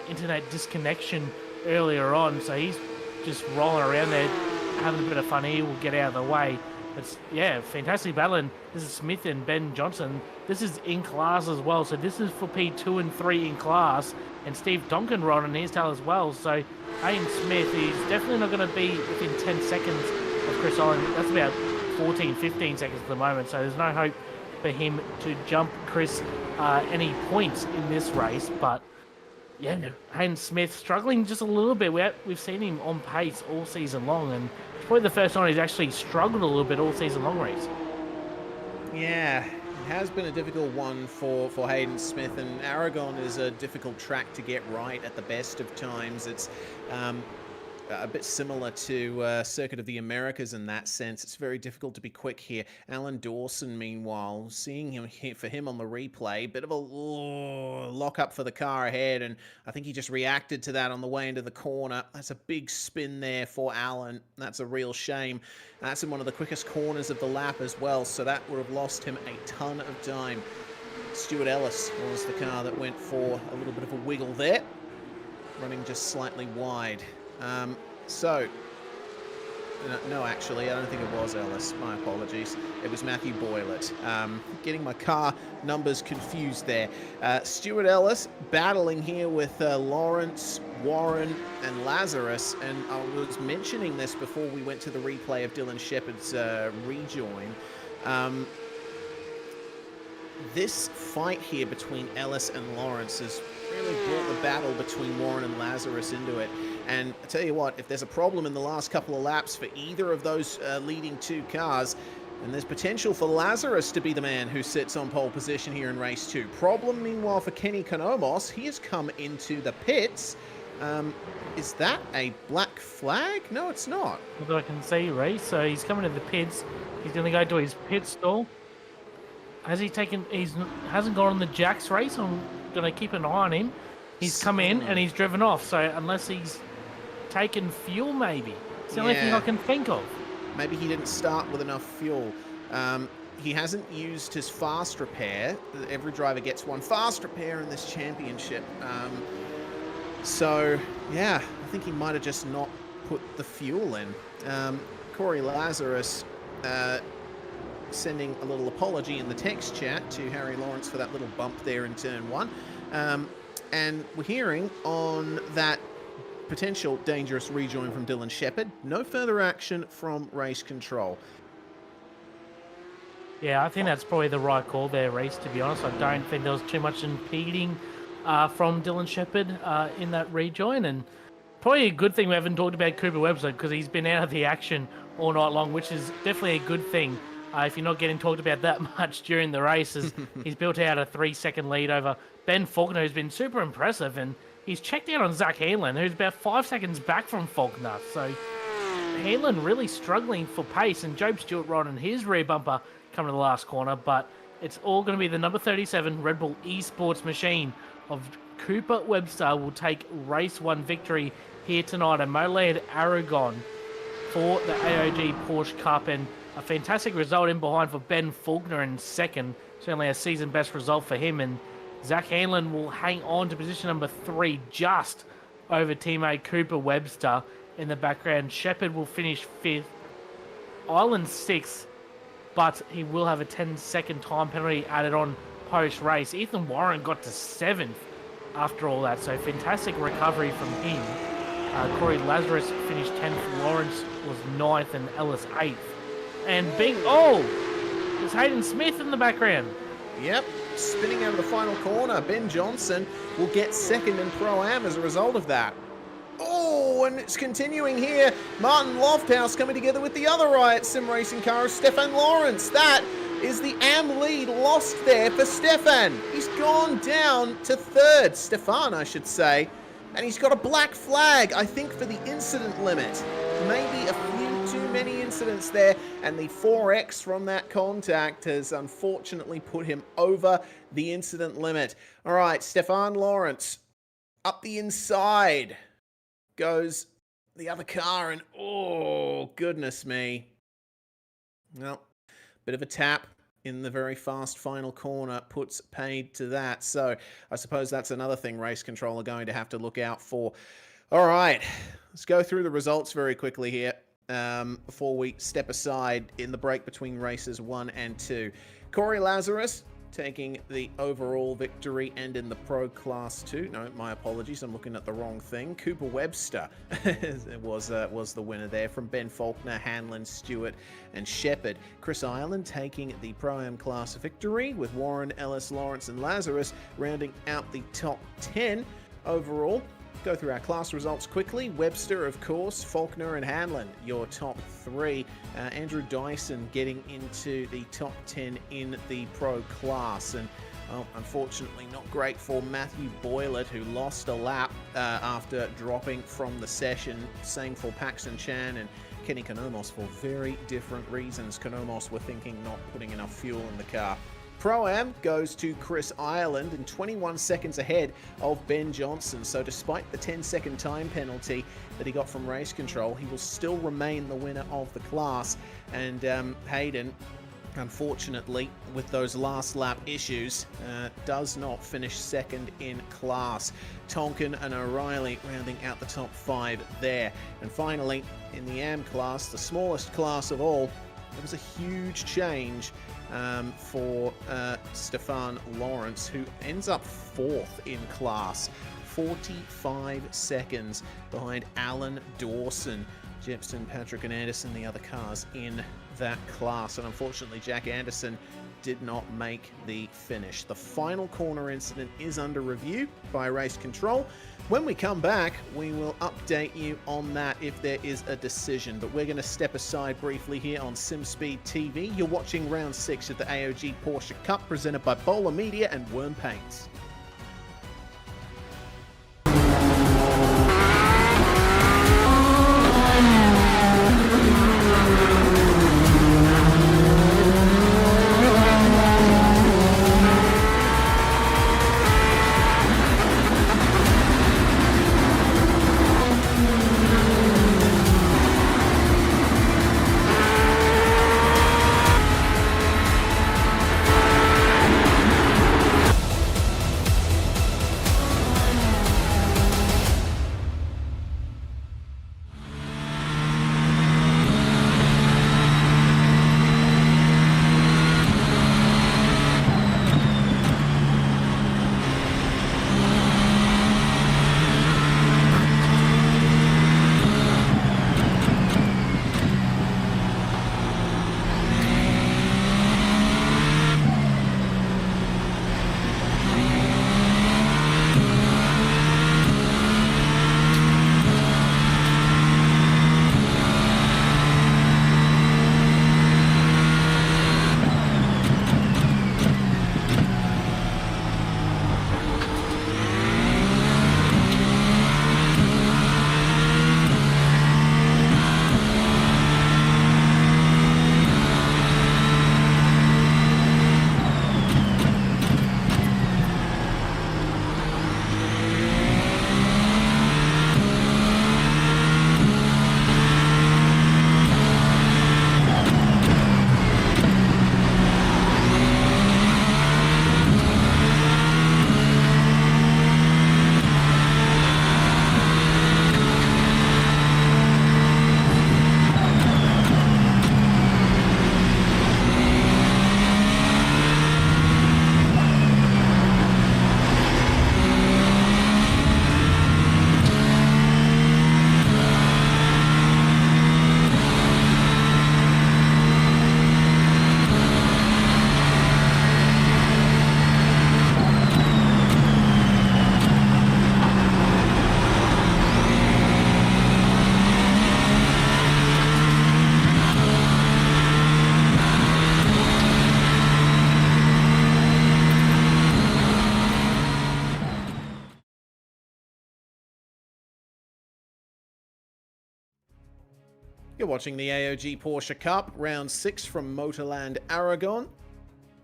internet disconnection earlier on. So he's just rolling around there, having a bit of fun. He will get out of the way. It's, fantastic battling. This is Smith and Ben Johnson. This is in class as well. So this is for P2 and 3 in class. And Steve Tonkin riding his tail as well. So Hayden Smith, he's definitely not going to be within 10 seconds of Chris Allen. That's about 14, 15 seconds at the moment. So there's no hope for him to jump Chris any points in this race. But Hayden Smith struggling just a little bit. We've seen him on pace all season long, and it's probably the first time he's actually struggled a little bit all season long, Reese. Yeah, it has been a difficult one for Hayden Smith, and Aragon is a difficult track to get right at the best of times. It's a bit similar to Circuit of the Americas in that sense. It's very difficult to be quick here. Alan Dawson, meanwhile, seeing him for him on the replay, bit of a lock up for the car ahead, and I think he just reacted to that on the way into the corner. That's a big spin there for Alan. That's a real shame. That's in one of the quickest corners of the lap as well, so that would have lost him a ton of time. Stuart Ellis was the car that went for a little bit of a wiggle there, running just slightly wide. So No, actually, I don't think it was Ellis. My apologies. It was Matthew Boylett. Getting my car numbers confused there. Stuart Ellis battling here with Lawrence, Warren, and Lazarus. And I was mentioning this before we went to the replay of Dylan Shepherd's rejoin. This fight here between Ellis and Lawrence has really brought the battle between Warren and Lazarus into it. And I tell you what, if there's a problem in the last couple of laps for either of those leading two cars, then there's potential for Lazarus to be the man who sits on pole position here in race 2. Problem, meanwhile, for Kenny Konomos. He has come into the pits. Is that a black flag? No, it's not. Not that I can see, Ray. So he's coming to the pits. He's going to go to his pit stall. Has he taken? Hasn't gone on the Jack's race. I'm going to keep an eye on him. He's come in and he's driven off. So unless he's taken fuel, maybe it's the only thing I can think of. Maybe he didn't start with enough fuel. He hasn't used his fast repair. Every driver gets one fast repair in this championship. So yeah, I think he might have just not put the fuel in. Corey Lazarus sending a little apology in the text chat to Harry Lawrence for that little bump there in turn 1. And we're hearing on that potential dangerous rejoin from Dylan Shepherd. No further action from race control. Yeah, I think that's probably the right call there, Reese, to be honest. I don't think there was too much impeding from Dylan Shepherd in that rejoin. And probably a good thing we haven't talked about Cooper Webster because he's been out of the action all night long, which is definitely a good thing. If you're not getting talked about that much during the races, he's built out a 3-second lead over Ben Faulkner, who's been super impressive, and he's checked out on Zach Hanlon, who's about 5 seconds back from Faulkner. So Hanlon really struggling for pace, and Job Stewart right on his rear bumper coming to the last corner, but it's all going to be the number 37 Red Bull Esports machine of Cooper Webster will take race 1 victory here tonight at Motorland Aragon for the AOG Porsche Cup, and a fantastic result in behind for Ben Faulkner in second. Certainly a season best result for him. And Zach Hanlon will hang on to position number 3 just over teammate Cooper Webster. In the background, Shepherd will finish 5th. Island 6th, but he will have a 10-second time penalty added on post-race. Ethan Warren got to 7th after all that. So fantastic recovery from him. Corey Lazarus finished 10th. Lawrence was 9th and Ellis 8th. And there's Hayden Smith in the background. Yep, spinning out of the final corner. Ben Johnson will get second in Pro-Am as a result of that. Oh, and it's continuing here. Martin Lofthouse coming together with the other Riot Sim Racing car, Stefan Lawrence. That is the AM lead lost there for Stefan. He's gone down to 3rd, Stefan, I should say. And he's got a black flag, I think, for the incident limit. Maybe a few too many incidents there, and the 4X from that contact has unfortunately put him over the incident limit. All right, Stefan Lawrence up the inside goes the other car, and oh, goodness me. Well, bit of a tap in the very fast final corner puts paid to that. So I suppose that's another thing race control are going to have to look out for. All right, let's go through the results very quickly here before we step aside in the break between races 1 and 2. Corey Lazarus taking the overall victory, and in the Pro Class 2, no, my apologies, I'm looking at the wrong thing. Cooper Webster was the winner there from Ben Faulkner, Hanlon, Stewart, and Shepherd. Chris Ireland taking the Pro-Am class victory, with Warren, Ellis, Lawrence, and Lazarus rounding out the top 10 overall. Go through our class results quickly. Webster, of course, Faulkner and Hanlon, your top 3. Andrew Dyson getting into the top 10 in the Pro class. And unfortunately not great for Matthew Boylett, who lost a lap after dropping from the session. Same for Paxton Chan and Kenny Konomos for very different reasons. Konomos were thinking not putting enough fuel in the car. Pro-Am goes to Chris Ireland and 21 seconds ahead of Ben Johnson. So despite the 10-second time penalty that he got from race control, he will still remain the winner of the class. And Hayden unfortunately, with those last lap issues, does not finish second in class. Tonkin and O'Reilly rounding out the top 5 there. And finally, in the AM class, the smallest class of all, there was a huge change for Stefan Lawrence, who ends up 4th in class, 45 seconds behind Alan Dawson. Jepson, Patrick and Anderson, the other cars in that class. And unfortunately, Jack Anderson did not make the finish. The final corner incident is under review by race control. When we come back, we will update you on that if there is a decision. But we're going to step aside briefly here on SimSpeed TV. You're watching round 6 of the AOG Porsche Cup presented by Bowler Media and WormPaints. You're watching the AOG Porsche Cup, round 6 from Motorland Aragon.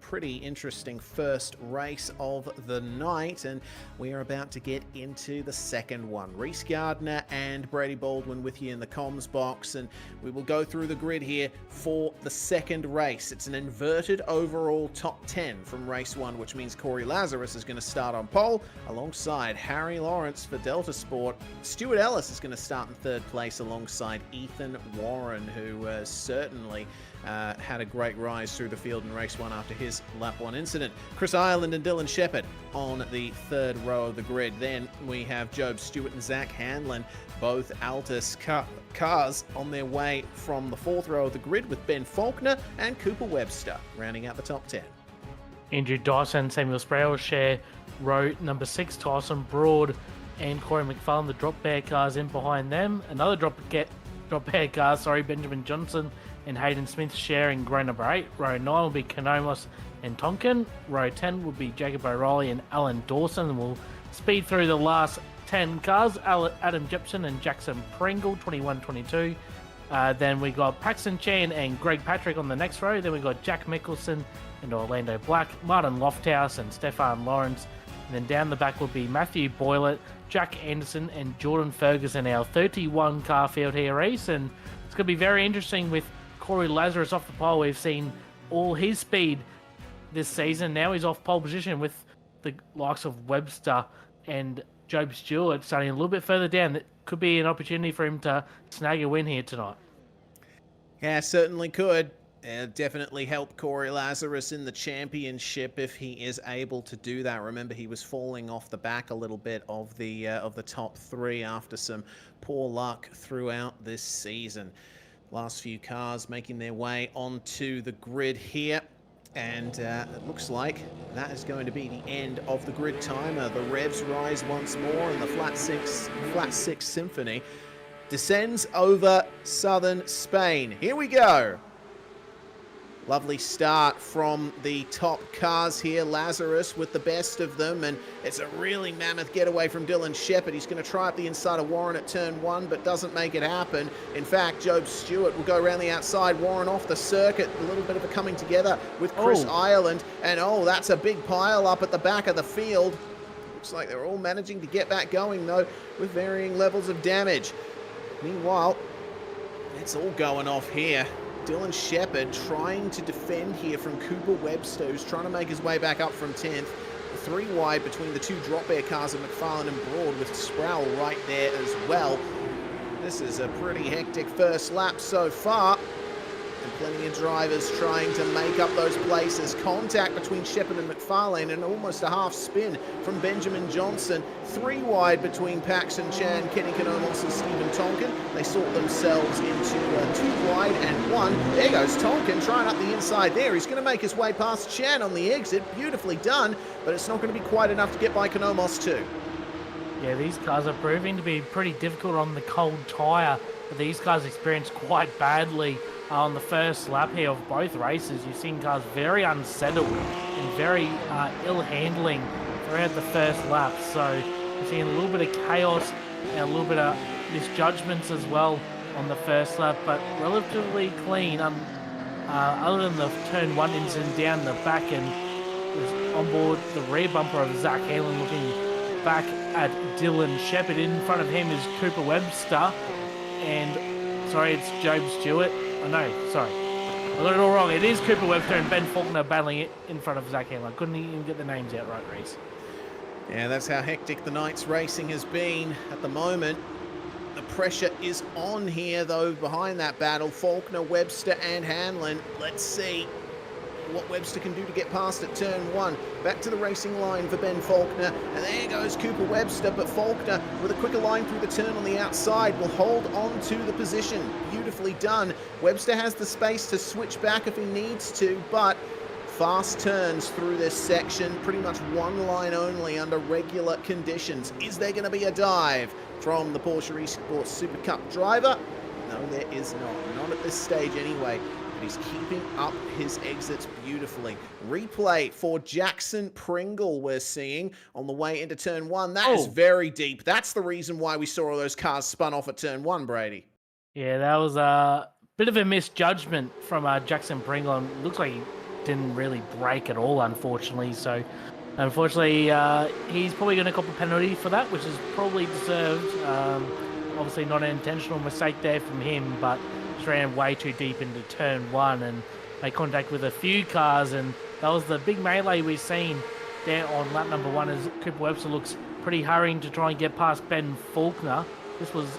Pretty interesting first race of the night, and we are about to get into the second one. Reese Gardner and Brady Baldwin with you in the comms box, and we will go through the grid here for the second race. It's an inverted overall top 10 from race 1, which means Corey Lazarus is going to start on pole alongside Harry Lawrence for Delta Sport. Stuart Ellis is going to start in 3rd place alongside Ethan Warren, who certainly had a great rise through the field in race 1 after his lap 1 incident. Chris Ireland and Dylan Shepherd on the 3rd row of the grid. Then we have Job Stewart and Zach Hanlon, both Altus cars, on their way from the 4th row of the grid, with Ben Faulkner and Cooper Webster rounding out the top 10. Andrew Dyson, Samuel Sproul share row number 6, Tyson Broad and Corey McFarlane, the drop bear cars in behind them. Another drop bear car, Benjamin Johnson and Hayden Smith sharing row number 8. Row 9 will be Kanomos and Tonkin. Row 10 will be Jacob O'Reilly and Alan Dawson. And we'll speed through the last 10 cars. Adam Jepson and Jackson Pringle, 21-22. Then we got Paxton Chan and Greg Patrick on the next row. Then we got Jack Mickelson and Orlando Black, Martin Lofthouse and Stefan Lawrence. And then down the back will be Matthew Boylett, Jack Anderson and Jordan Ferguson, our 31 car field here, Reese. And it's going to be very interesting with Corey Lazarus off the pole. We've seen all his speed this season. Now he's off pole position with the likes of Webster and Job Stewart starting a little bit further down. That could be an opportunity for him to snag a win here tonight. Yeah, certainly could. Definitely help Corey Lazarus in the championship if he is able to do that. Remember, he was falling off the back a little bit of the top three after some poor luck throughout this season. Last few cars making their way onto the grid here. And it looks like that is going to be the end of the grid timer. The revs rise once more, and the flat six symphony descends over southern Spain. Here we go. Lovely start from the top cars here. Lazarus with the best of them, and it's a really mammoth getaway from Dylan Shepherd. He's going to try up the inside of Warren at turn one, but doesn't make it happen. In fact, Job Stewart will go around the outside. Warren off the circuit. A little bit of a coming together with Chris Ireland, and that's a big pile up at the back of the field. Looks like they're all managing to get back going, though, with varying levels of damage. Meanwhile, it's all going off here. Dylan Shepherd trying to defend here from Cooper Webster, who's trying to make his way back up from 10th. 3 wide between the 2 drop air cars of McFarlane and Broad, with Sproul right there as well. This is a pretty hectic first lap so far. And plenty of drivers trying to make up those places. Contact between Shepherd and McFarlane, and almost a half spin from Benjamin Johnson. 3 wide between Paxton Chan, Kenny Canomos and Stephen Tonkin. They sort themselves into 2 wide and 1. There goes Tonkin trying up the inside there. He's going to make his way past Chan on the exit. Beautifully done, but it's not going to be quite enough to get by Canomos too. Yeah, these cars are proving to be pretty difficult on the cold tyre. But these cars experienced quite badly on the first lap here of both races. You've seen cars very unsettled and very ill handling throughout the first lap. So you're seeing a little bit of chaos and a little bit of misjudgments as well on the first lap, but relatively clean. Other than the turn 1 incident down the back, and was on board the rear bumper of Zach Halen, looking back at Dylan Shepherd. In front of him is Cooper Webster, and sorry, it's Job Stewart. Oh no, sorry. I got it all wrong. It is Cooper Webster and Ben Faulkner battling it in front of Zach Halen. I couldn't even get the names out right, Reese. Yeah, that's how hectic the night's racing has been at the moment. The pressure is on here, though, behind that battle. Faulkner, Webster, and Hanlon. Let's see what Webster can do to get past at turn 1. Back to the racing line for Ben Faulkner, and there goes Cooper Webster, but Faulkner with a quicker line through the turn on the outside will hold on to the position. Beautifully done. Webster has the space to switch back if he needs to, but fast turns through this section, pretty much one line only under regular conditions. Is there going to be a dive from the Porsche Esports Super Cup driver? No, there is not at this stage anyway. He's keeping up his exits beautifully. Replay for Jackson Pringle we're seeing on the way into turn 1. That is very deep. That's the reason why we saw all those cars spun off at turn 1, Brady. Yeah, that was a bit of a misjudgment from Jackson Pringle. Looks like he didn't really brake at all, unfortunately. So, unfortunately, he's probably going to cop a penalty for that, which is probably deserved. Obviously not an intentional mistake there from him, but ran way too deep into turn 1 and made contact with a few cars, and that was the big melee we've seen there on lap number 1 as Cooper Webster looks pretty hurrying to try and get past Ben Faulkner. This was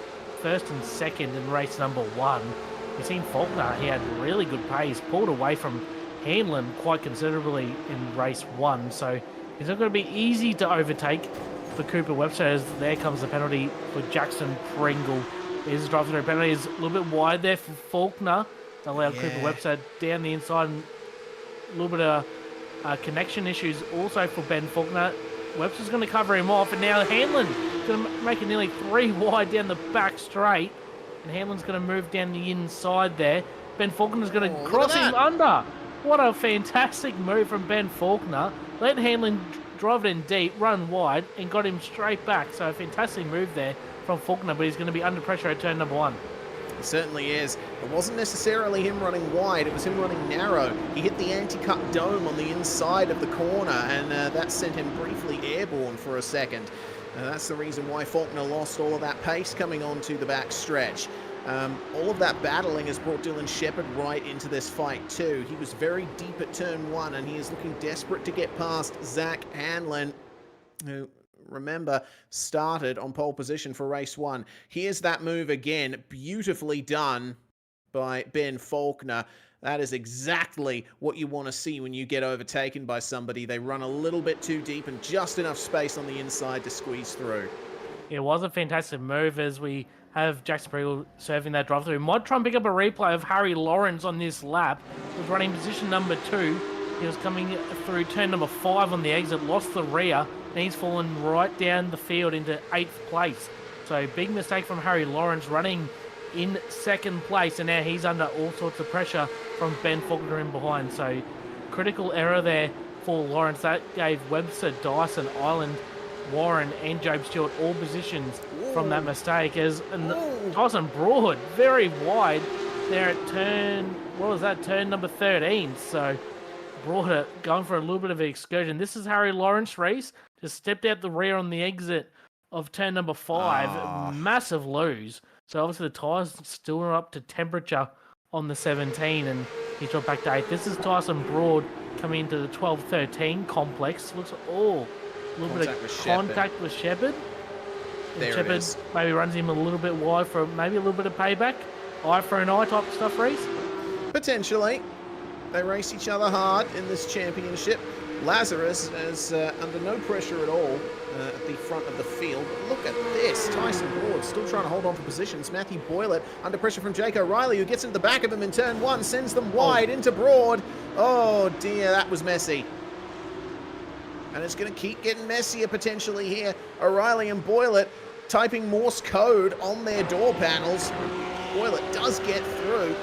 first and second in race number 1. You've seen Faulkner, he had really good pace, pulled away from Hanlon quite considerably in race 1, so it's not going to be easy to overtake for Cooper Webster, as there comes the penalty for Jackson Pringle. His drive-through penalty is a little bit wide there for Faulkner. That allowed Cooper Webster down the inside, and a little bit of connection issues also for Ben Faulkner. Webster's going to cover him off, and now Hanlon is going to make it nearly 3 wide down the back straight, and Hanlon's going to move down the inside there. Ben Faulkner's going to cross him under. What a fantastic move from Ben Faulkner. Let Hanlon drive it in deep, run wide, and got him straight back. So a fantastic move there from Faulkner, but he's going to be under pressure at turn number 1. It certainly is. It wasn't necessarily him running wide, it was him running narrow. He hit the anti-cut dome on the inside of the corner, and that sent him briefly airborne for a second. That's the reason why Faulkner lost all of that pace coming onto the back stretch. All of that battling has brought Dylan Shepherd right into this fight too. He was very deep at turn 1, and he is looking desperate to get past Zach Hanlon, who, remember, started on pole position for race 1. Here's that move again, beautifully done by Ben Faulkner. That is exactly what you want to see when you get overtaken by somebody. They run a little bit too deep and just enough space on the inside to squeeze through. It was a fantastic move as we have Jackson Pringle serving that drive through. Might try and pick up a replay of Harry Lawrence on this lap. He was running position number 2. He was coming through turn number 5 on the exit, lost the rear, and he's fallen right down the field into 8th place. So big mistake from Harry Lawrence, running in 2nd place, and now he's under all sorts of pressure from Ben Faulkner in behind. So critical error there for Lawrence. That gave Webster, Dyson, Island, Warren and Job Stewart all positions from that mistake. As Tyson Broad very wide there at turn number 13. So Broad going for a little bit of an excursion. This is Harry Lawrence race, just stepped out the rear on the exit of turn number 5. Massive lose. So obviously the tyres still are up to temperature on the 17, and he dropped back to 8. This is Tyson Broad coming into the 12-13 complex. Looks a little bit of contact with Shepherd. Shepherd maybe runs him a little bit wide for maybe a little bit of payback. Eye for an eye type stuff, Reese? Potentially. They race each other hard in this championship. Lazarus is under no pressure at all at the front of the field. But look at this. Tyson Broad still trying to hold on for positions. Matthew Boylett under pressure from Jake O'Reilly, who gets into the back of him in turn 1, sends them wide into Broad. Oh dear, that was messy. And it's going to keep getting messier potentially here. O'Reilly and Boylett typing Morse code on their door panels. Boylett does get through.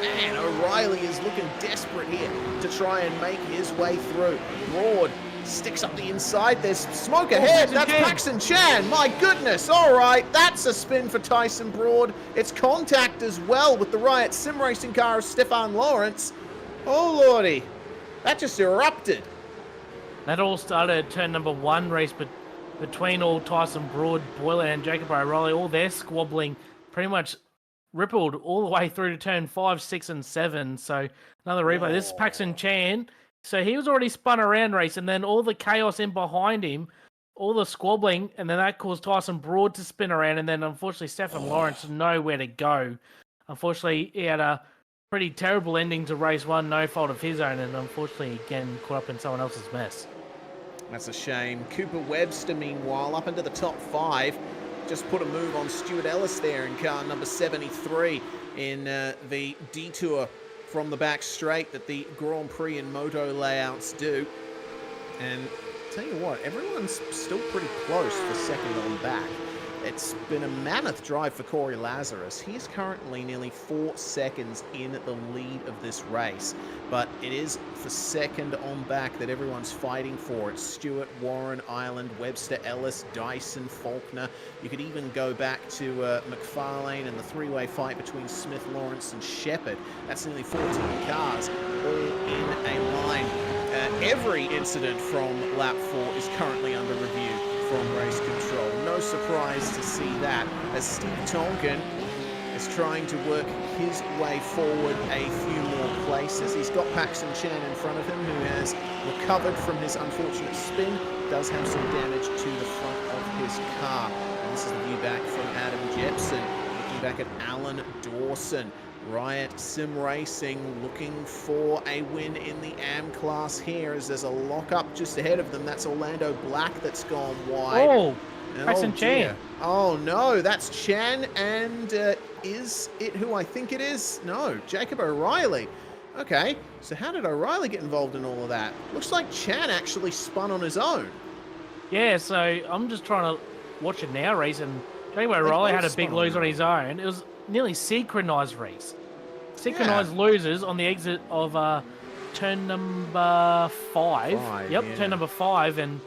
Man, O'Reilly is looking desperate here to try and make his way through. Broad sticks up the inside. There's smoke ahead. That's Paxton Chan. My goodness. All right. That's a spin for Tyson Broad. It's contact as well with the Riot Sim Racing car of Stefan Lawrence. Oh, lordy. That just erupted. That all started at turn number 1 race, but between all Tyson Broad, Boyler and Jacob O'Reilly, all their squabbling pretty much rippled all the way through to turn 5, 6, and 7. So another replay. This is Paxton Chan. So he was already spun around race, and then all the chaos in behind him, all the squabbling, and then that caused Tyson Broad to spin around, and then unfortunately Stefan Lawrence nowhere to go. Unfortunately, he had a pretty terrible ending to race 1, no fault of his own, and unfortunately again caught up in someone else's mess. That's a shame. Cooper Webster, meanwhile, up into the top 5. Just put a move on Stuart Ellis there in car number 73 in the detour from the back straight that the Grand Prix and Moto layouts do. And tell you what, everyone's still pretty close for second on back. It's been a mammoth drive for Corey Lazarus. He is currently nearly 4 seconds in the lead of this race. But it is for second on back that everyone's fighting for. It's Stewart, Warren, Ireland, Webster, Ellis, Dyson, Faulkner. You could even go back to McFarlane and the three-way fight between Smith, Lawrence, and Shepherd. That's nearly 14 cars all in a line. Every incident from lap 4 is currently under review from race control. No surprise to see that, as Steve Tonkin is trying to work his way forward a few more places. He's got Paxton Chan in front of him, who has recovered from his unfortunate spin, does have some damage to the front of his car. And this is the view back from Adam Jepson, looking back at Alan Dawson. Riot Sim Racing looking for a win in the AM class here, as there's a lockup just ahead of them. That's Orlando Black that's gone wide. Oh, Paxton Chan. Oh no, that's Chan, and is it who I think it is? No, Jacob O'Reilly. Okay, so how did O'Reilly get involved in all of that? Looks like Chan actually spun on his own. Yeah, so I'm just trying to watch it now, Reese, and Jacob O'Reilly had a big lose on his own. It was nearly synchronized race. Synchronized losers on the exit of turn number 5. Yep, turn number 5. And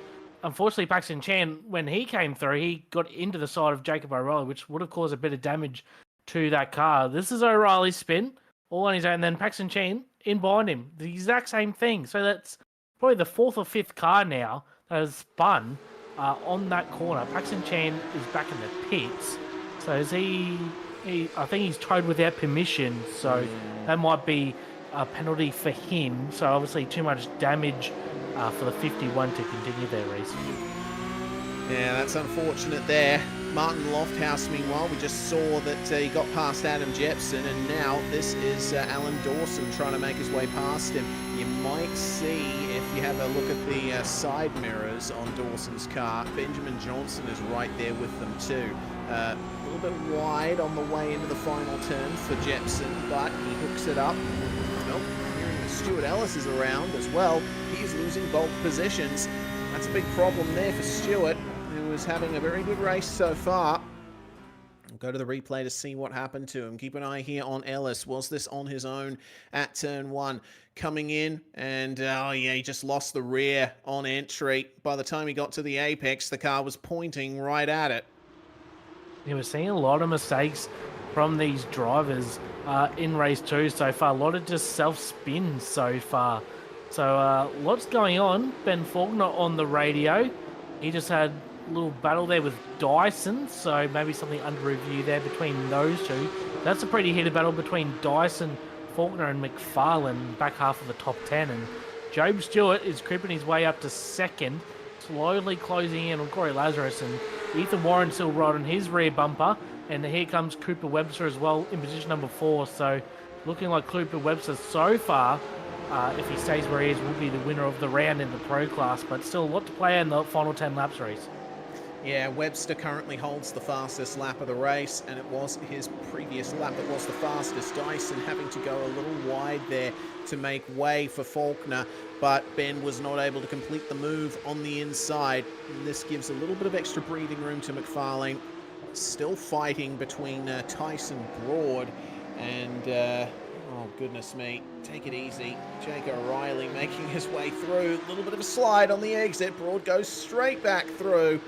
unfortunately, Paxton Chan, when he came through, he got into the side of Jacob O'Reilly, which would have caused a bit of damage to that car. This is O'Reilly's spin, all on his own. And then Paxton Chan in behind him. The exact same thing. So that's probably the 4th or 5th car now that has spun on that corner. Paxton Chan is back in the pits. So is he I think he's towed without permission, so that might be a penalty for him. So obviously too much damage for the 51 to continue their race. Yeah, that's unfortunate there. Martin Lofthouse, meanwhile, we just saw that he got past Adam Jepson, and now this is Alan Dawson trying to make his way past him. You might see, if you have a look at the side mirrors on Dawson's car, Benjamin Johnson is right there with them too. A little bit wide on the way into the final turn for Jepson, but he hooks it up. Nope, hearing that Stuart Ellis is around as well. He's losing both positions. That's a big problem there for Stuart, who is having a very good race so far. We'll go to the replay to see what happened to him. Keep an eye here on Ellis. Was this on his own at turn 1? Coming in, and oh yeah, he just lost the rear on entry. By the time he got to the apex, the car was pointing right at it. Yeah, we're seeing a lot of mistakes from these drivers in race 2 so far. A lot of just self-spins so far. So lots going on. Ben Faulkner on the radio. He just had a little battle there with Dyson, so maybe something under review there between those two. That's a pretty heated battle between Dyson, Faulkner and McFarlane, back half of the top 10. And Job Stewart is creeping his way up to second, slowly closing in on Corey Lazarus, and Ethan Warren still right on his rear bumper. And here comes Cooper Webster as well in position number 4. So looking like Cooper Webster so far, if he stays where he is, will be the winner of the round in the Pro class. But still a lot to play in the final 10 laps race. Yeah, Webster currently holds the fastest lap of the race, and it was his previous lap that was the fastest. Dyson having to go a little wide there to make way for Faulkner, but Ben was not able to complete the move on the inside. And this gives a little bit of extra breathing room to McFarlane. Still fighting between Tyson Broad and, oh goodness me, take it easy. Jake O'Reilly making his way through. A little bit of a slide on the exit. Broad goes straight back through.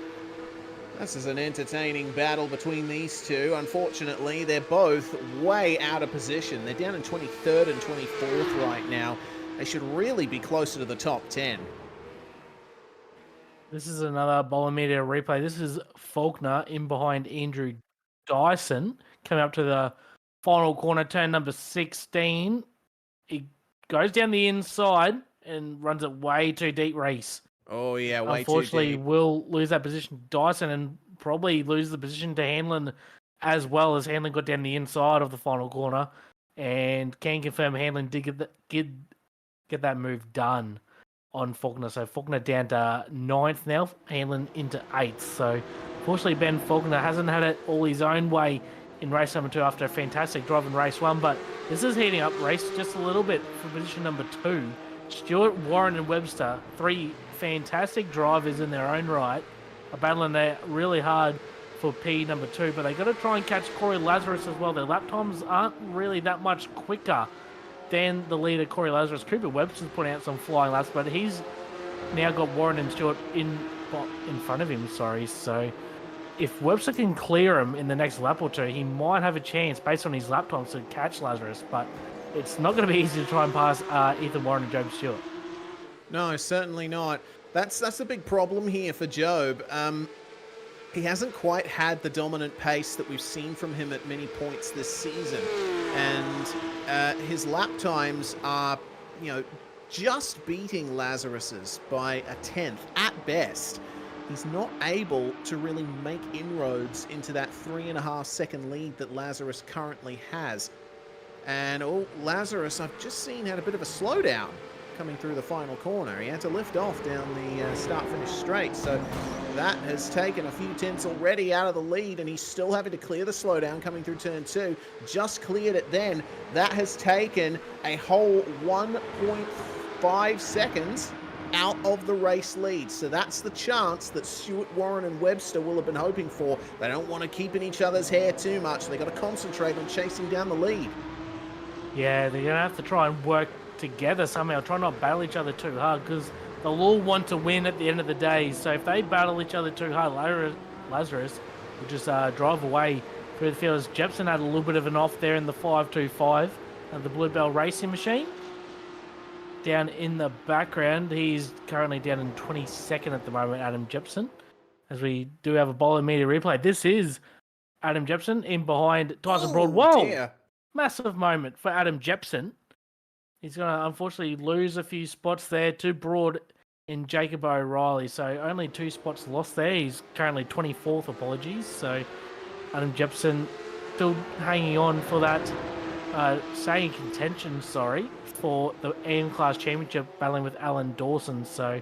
This is an entertaining battle between these two. Unfortunately, they're both way out of position. They're down in 23rd and 24th right now. They should really be closer to the top 10. This is another bolometer replay. This is Faulkner in behind Andrew Dyson, coming up to the final corner, turn number 16. He goes down the inside and runs it way too deep race. Oh, yeah, way too Unfortunately, deep. will lose that position to Dyson and probably lose the position to Hanlon, as well as Hanlon got down the inside of the final corner. And can confirm Hanlon did get that move done on Faulkner. So Faulkner down to 9th now, Hanlon into 8th. So fortunately, Ben Faulkner hasn't had it all his own way in race number 2 after a fantastic drive in race 1. But this is heating up race just a little bit for position number 2. Stewart, Warren and Webster, 3 fantastic drivers in their own right, are battling there really hard for P number 2, but they got to try and catch Corey Lazarus as well. Their lap times aren't really that much quicker than the leader, Corey Lazarus. Cooper Webster's putting out some flying laps, but he's now got Warren and Stewart in front of him, so if Webster can clear him in the next lap or 2, he might have a chance based on his lap times to catch Lazarus, but it's not going to be easy to try and pass Ethan Warren and Job Stewart. No, certainly not. That's the big problem here for Job. He hasn't quite had the dominant pace that we've seen from him at many points this season. And his lap times are, just beating Lazarus's by a 10th at best. He's not able to really make inroads into that 3.5 second lead that Lazarus currently has. And Lazarus, I've just seen, had a bit of a slowdown coming through the final corner. He had to lift off down the start-finish straight, so that has taken a few tenths already out of the lead, and he's still having to clear the slowdown coming through turn 2. Just cleared it then. That has taken a whole 1.5 seconds out of the race lead. So that's the chance that Stewart, Warren and Webster will have been hoping for. They don't want to keep in each other's hair too much. They've got to concentrate on chasing down the lead. Yeah, they're going to have to try and work together somehow, try not to battle each other too hard, because they'll all want to win at the end of the day. So if they battle each other too hard, Lazarus will just drive away through the field. As Jepson had a little bit of an off there in the 525 of the Bluebell Racing Machine. Down in the background, he's currently down in 22nd at the moment, Adam Jepson. As we do have a bolometer replay, this is Adam Jepson in behind Tyson Oh, Broad. Whoa! dear. Massive moment for Adam Jepson. He's going to unfortunately lose a few spots there to Broad in Jacob O'Reilly. So only 2 spots lost there. He's currently 24th, apologies. So Adam Jepson still hanging on for that, staying in contention, for the AM Class Championship, battling with Alan Dawson. So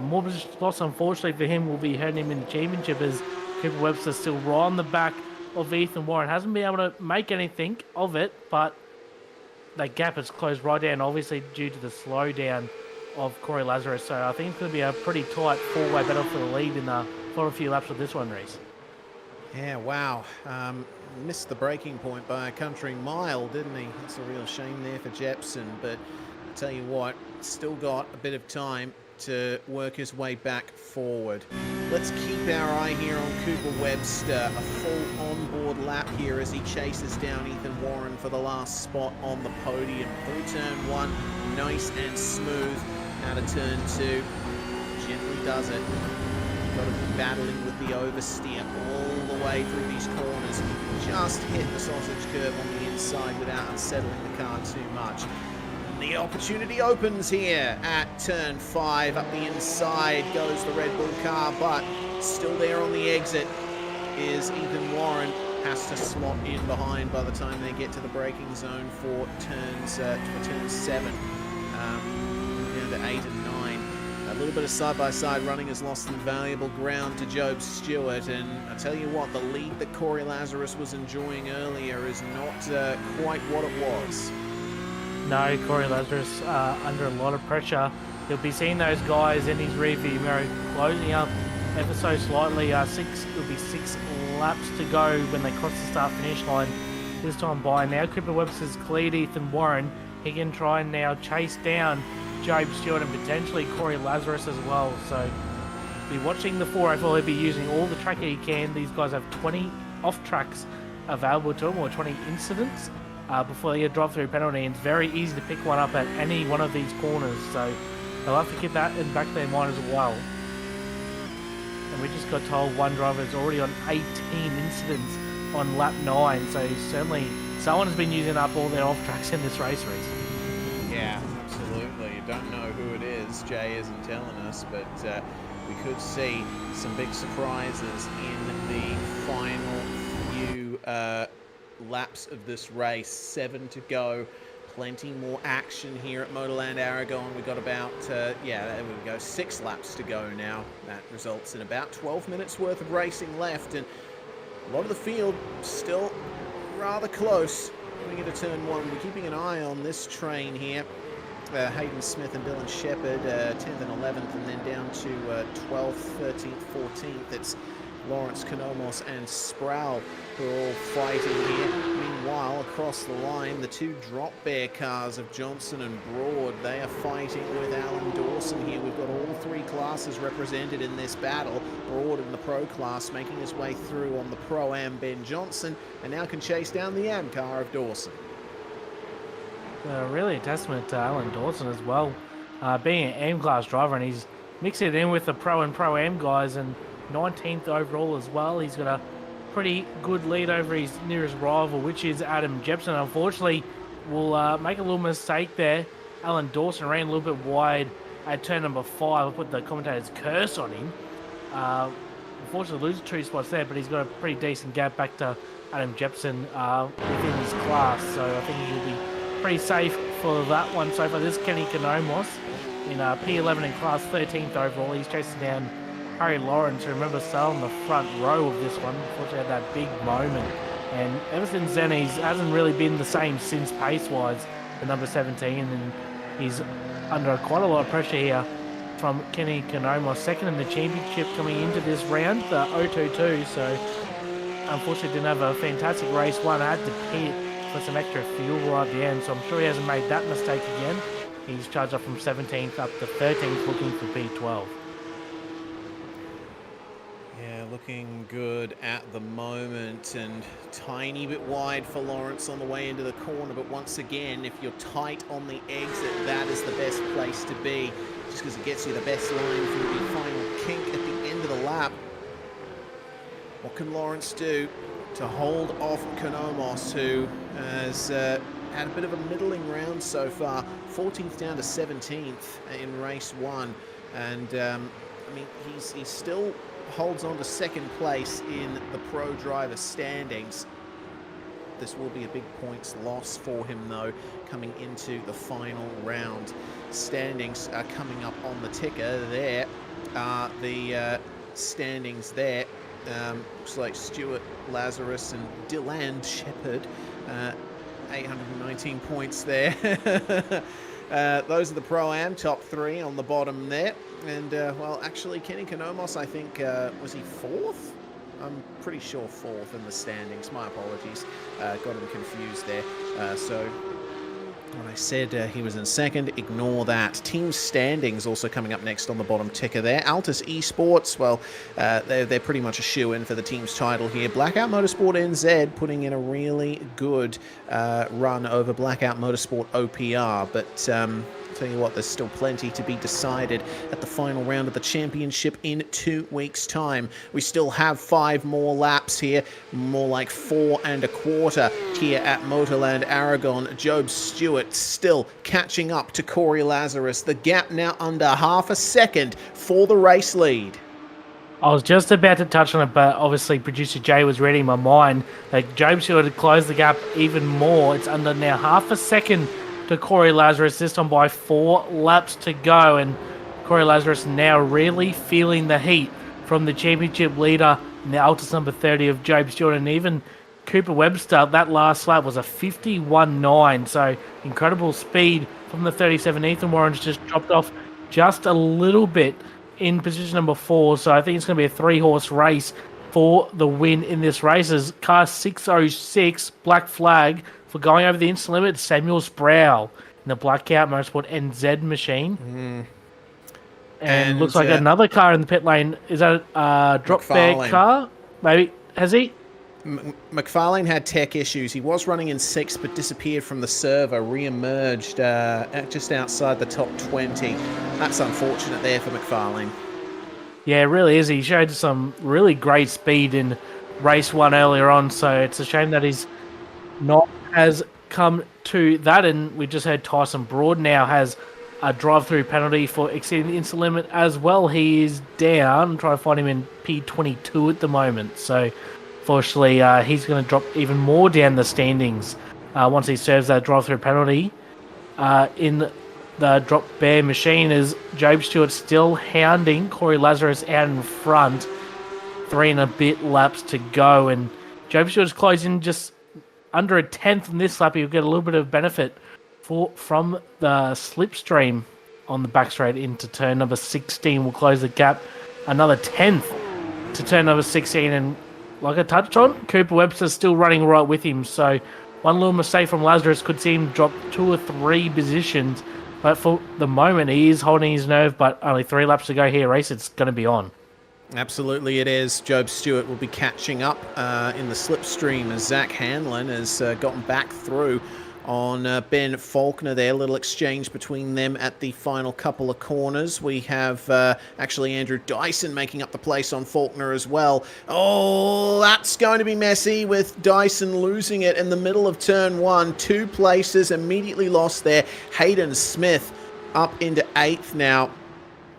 more position loss, unfortunately for him, will be hurting him in the championship as Cooper Webster still right on the back of Ethan Warren. Hasn't been able to make anything of it, but that gap has closed right down, obviously due to the slowdown of Corey Lazarus. So I think it's going to be a pretty tight 4-way battle for the lead in the final few laps of this one, Reese. Yeah, wow. Missed the breaking point by a country mile, didn't he? It's a real shame there for Jepson, but I tell you what, still got a bit of time to work his way back forward. Let's keep our eye here on Cooper Webster. A full onboard lap here as he chases down Ethan Warren for the last spot on the podium. Through turn 1, nice and smooth. Out of turn 2, gently does it. Got to be battling with the oversteer all the way through these corners. Just hit the sausage curve on the inside without unsettling the car too much. The opportunity opens here at turn 5. Up the inside goes the Red Bull car, but still there on the exit is Ethan Warren. Has to slot in behind by the time they get to the braking zone for turn 7. Down to 8 and 9. A little bit of side-by-side running has lost some valuable ground to Job Stewart, and I tell you what, the lead that Corey Lazarus was enjoying earlier is not quite what it was. No, Corey Lazarus under a lot of pressure. He'll be seeing those guys in his rearview mirror closing up ever so slightly. It'll be 6 laps to go when they cross the start-finish line this time by. Now Cooper Webster's cleared Ethan Warren. He can try and now chase down Job Stewart and potentially Corey Lazarus as well. So be watching the 404. He'll be using all the track that he can. These guys have 20 off-tracks available to them, or 20 incidents before they get a drive-through penalty, and it's very easy to pick one up at any one of these corners. So they'll have to keep that in the back of their mind as well. And we just got told one driver is already on 18 incidents on lap 9. So certainly someone has been using up all their off-tracks in this race. Yeah, absolutely. You don't know who it is. Jay isn't telling us, but we could see some big surprises in the final few laps of this race. 7 to go. Plenty more action here at Motorland Aragon. We've got about, there we go, 6 laps to go now. That results in about 12 minutes worth of racing left, and a lot of the field still rather close. Going into turn 1, we're keeping an eye on this train here. Hayden Smith and Dylan Shepherd, 10th and 11th, and then down to 12th, 13th, 14th. It's Lawrence Konomos and Sproul who are all fighting here. Meanwhile, across the line, the 2 drop bear cars of Johnson and Broad, they are fighting with Alan Dawson here. We've got all 3 classes represented in this battle. Broad in the pro class making his way through on the Pro-Am Ben Johnson, and now can chase down the Am car of Dawson. Really a testament to Alan Dawson as well. Being an M-class driver, and he's mixed it in with the Pro and Pro-Am guys, and 19th overall as well. He's got a pretty good lead over his nearest rival, which is Adam Jepson. Unfortunately, will make a little mistake there. Alan Dawson ran a little bit wide at turn number 5. I'll put the commentator's curse on him. Unfortunately, loses 2 spots there, but he's got a pretty decent gap back to Adam Jepson within his class. So I think he'll be pretty safe for that one. So far, this is Kenny Konomos in P11 in class, 13th overall. He's chasing down Harry Lawrence, who remember started on the front row of this one. Unfortunately, had that big moment. And ever since then, he hasn't really been the same since pace-wise, the number 17. And he's under quite a lot of pressure here from Kenny Konomos. Second in the championship coming into this round, the 022. So, unfortunately, didn't have a fantastic race one. Had to pit for some extra fuel right at the end. So I'm sure he hasn't made that mistake again. He's charged up from 17th up to 13th, looking for P12. Looking good at the moment, and tiny bit wide for Lawrence on the way into the corner, but once again, if you're tight on the exit, that is the best place to be, just because it gets you the best line for the final kink at the end of the lap. What can Lawrence do? to hold off Konomos, who has had a bit of a middling round so far. 14th down to 17th in race 1. And, I mean, he still holds on to second place in the pro driver standings. This will be a big points loss for him, though, coming into the final round. Standings are coming up on the ticker. There are the standings there. Looks like Stuart, Lazarus, and Dylan Shepherd. 819 points there. Those are the Pro-Am top 3 on the bottom there. And, well, actually, Kenny Konomos, I think, was he 4th? I'm pretty sure 4th in the standings. My apologies. Got him confused there. So when I said he was in 2nd, ignore that. Team standings also coming up next on the bottom ticker there. Altus Esports, well, they're pretty much a shoe-in for the team's title here. Blackout Motorsport NZ putting in a really good run over Blackout Motorsport OPR, but tell you what, there's still plenty to be decided at the final round of the championship in 2 weeks' time. We still have 5 more laps here, more like 4 1/4 here at Motorland Aragon. Job Stewart still catching up to Corey Lazarus. The gap now under half a second for the race lead. I was just about to touch on it, but obviously producer Jay was reading my mind. Like, Job Stewart had closed the gap even more. It's under now half a second to Corey Lazarus, this time by 4 laps to go, and Corey Lazarus now really feeling the heat from the championship leader in the Altus number 30 of Job Stewart, and even Cooper Webster, that last lap was a 51.9, so incredible speed from the 37. Ethan Warren's just dropped off just a little bit in position number 4, so I think it's going to be a 3-horse race for the win in this race, as car 606, black flag, for going over the instant limit, Samuel Sproul in the Blackout Motorsport NZ machine. And looks like another car in the pit lane. Is that a drop bear car? Maybe. Has he? McFarlane had tech issues. He was running in 6th, but disappeared from the server, re-emerged just outside the top 20. That's unfortunate there for McFarlane. Yeah, it really is. He showed some really great speed in race 1 earlier on, so it's a shame that he's not has come to that. And we just heard Tyson Broad now has a drive-through penalty for exceeding the instant limit as well. He is down. I'm trying to find him in P22 at the moment, so fortunately he's going to drop even more down the standings once he serves that drive-through penalty in the drop bear machine. As Job Stewart still hounding Corey Lazarus out in front, 3 and a bit laps to go, and Job Stewart's closing just under a 10th in this lap. He'll get a little bit of benefit from the slipstream on the back straight into turn number 16. Will close the gap another 10th to turn number 16, and like I touched on, Cooper Webster's still running right with him, so one little mistake from Lazarus could see him drop 2 or 3 positions, but for the moment he is holding his nerve. But only 3 laps to go here, race, it's going to be on. Absolutely it is. Job Stewart will be catching up in the slipstream as Zach Hanlon has gotten back through on Ben Faulkner there. A little exchange between them at the final couple of corners. We have actually Andrew Dyson making up the place on Faulkner as well. Oh, that's going to be messy with Dyson losing it in the middle of turn 1. 2 places immediately lost there. Hayden Smith up into 8th now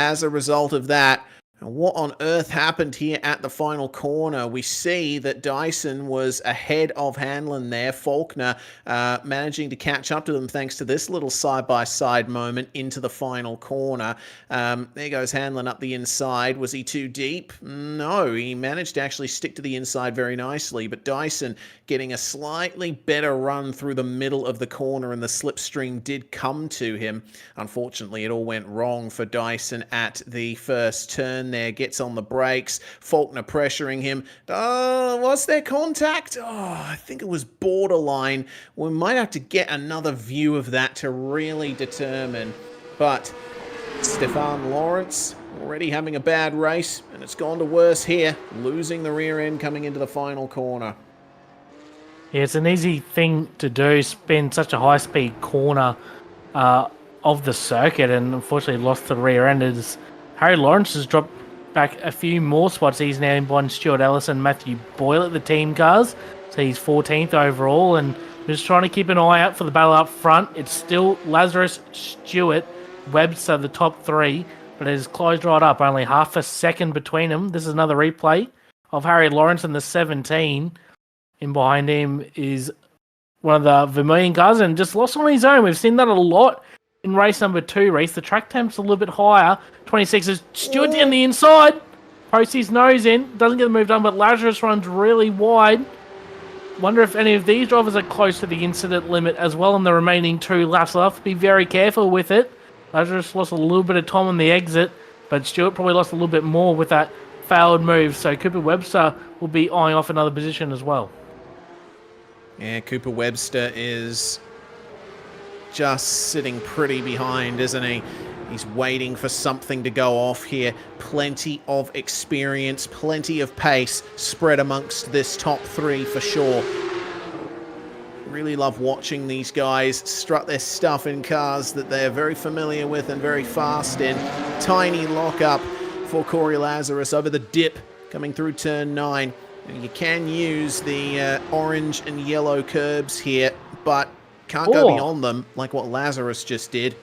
as a result of that. And what on earth happened here at the final corner? We see that Dyson was ahead of Hanlon there. Faulkner managing to catch up to them thanks to this little side-by-side moment into the final corner. There goes Hanlon up the inside. Was he too deep? No, he managed to actually stick to the inside very nicely, but Dyson getting a slightly better run through the middle of the corner, and the slipstream did come to him. Unfortunately, it all went wrong for Dyson at the first turn there. Gets on the brakes. Faulkner pressuring him. Oh, was there contact? Oh, I think it was borderline. We might have to get another view of that to really determine. But Stefan Lawrence already having a bad race, and it's gone to worse here, losing the rear end coming into the final corner. Yeah, it's an easy thing to do, spin such a high-speed corner of the circuit, and unfortunately lost the rear end. As Harry Lawrence has dropped back a few more spots. He's now in behind Stuart Ellis and Matthew Boyle at the team cars. So he's 14th overall, and just trying to keep an eye out for the battle up front. It's still Lazarus, Stewart, Webster, the top three, but it has closed right up. Only half a second between them. This is another replay of Harry Lawrence in the 17. In behind him is one of the Vermilion cars, and just lost on his own. We've seen that a lot in race number 2, Reese. The track temp's a little bit higher. 26 is Stewart down the inside. Posts his nose in. Doesn't get the move done, but Lazarus runs really wide. Wonder if any of these drivers are close to the incident limit as well in the remaining 2 laps. They'll have to be very careful with it. Lazarus lost a little bit of time on the exit, but Stewart probably lost a little bit more with that failed move. So Cooper Webster will be eyeing off another position as well. Yeah, Cooper Webster is just sitting pretty behind, isn't he? He's waiting for something to go off here. Plenty of experience, plenty of pace spread amongst this top 3 for sure. Really love watching these guys strut their stuff in cars that they're very familiar with and very fast in. Tiny lockup for Corey Lazarus over the dip coming through turn 9. You can use the orange and yellow curbs here, but can't go beyond them like what Lazarus just did.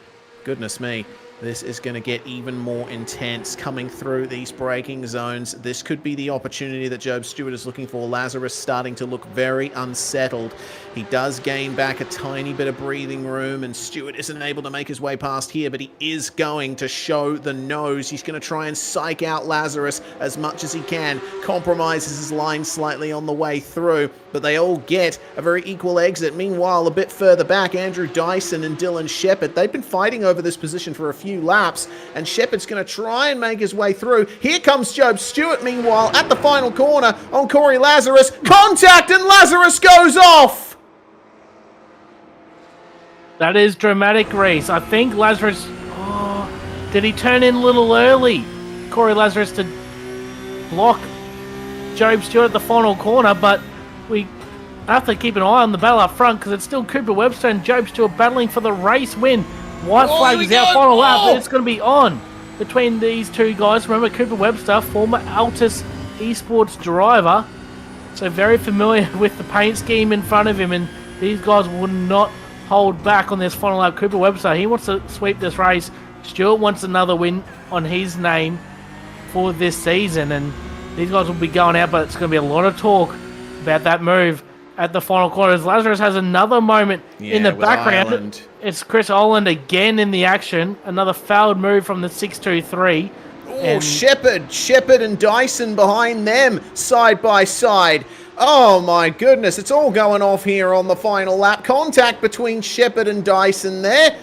Goodness me. This is going to get even more intense coming through these braking zones. This could be the opportunity that Job Stewart is looking for. Lazarus starting to look very unsettled. He does gain back a tiny bit of breathing room, and Stewart isn't able to make his way past here, but he is going to show the nose. He's going to try and psych out Lazarus as much as he can. Compromises his line slightly on the way through, but they all get a very equal exit. Meanwhile, a bit further back, Andrew Dyson and Dylan Shepherd, they've been fighting over this position for a few laps, and Shepherd's going to try and make his way through. Here comes Job Stewart, meanwhile, at the final corner on Corey Lazarus. Contact, and Lazarus goes off! That is dramatic, Reese. I think Lazarus... Oh, did he turn in a little early? Corey Lazarus to block Job Stewart at the final corner, but we have to keep an eye on the battle up front because it's still Cooper Webster and Job Stewart battling for the race win. White flag is our final lap, but it's going to be on between these 2 guys. Remember, Cooper Webster, former Altus Esports driver, so very familiar with the paint scheme in front of him, and these guys will not hold back on this final lap. Cooper Webster, he wants to sweep this race. Stewart wants another win on his name for this season, and these guys will be going out, but it's going to be a lot of talk about that move at the final corner as Lazarus has another moment in the background. Ireland. It's Chris Oland again in the action. Another fouled move from the 623. Oh, Shepherd and Dyson behind them, side by side. Oh my goodness, it's all going off here on the final lap. Contact between Shepherd and Dyson there.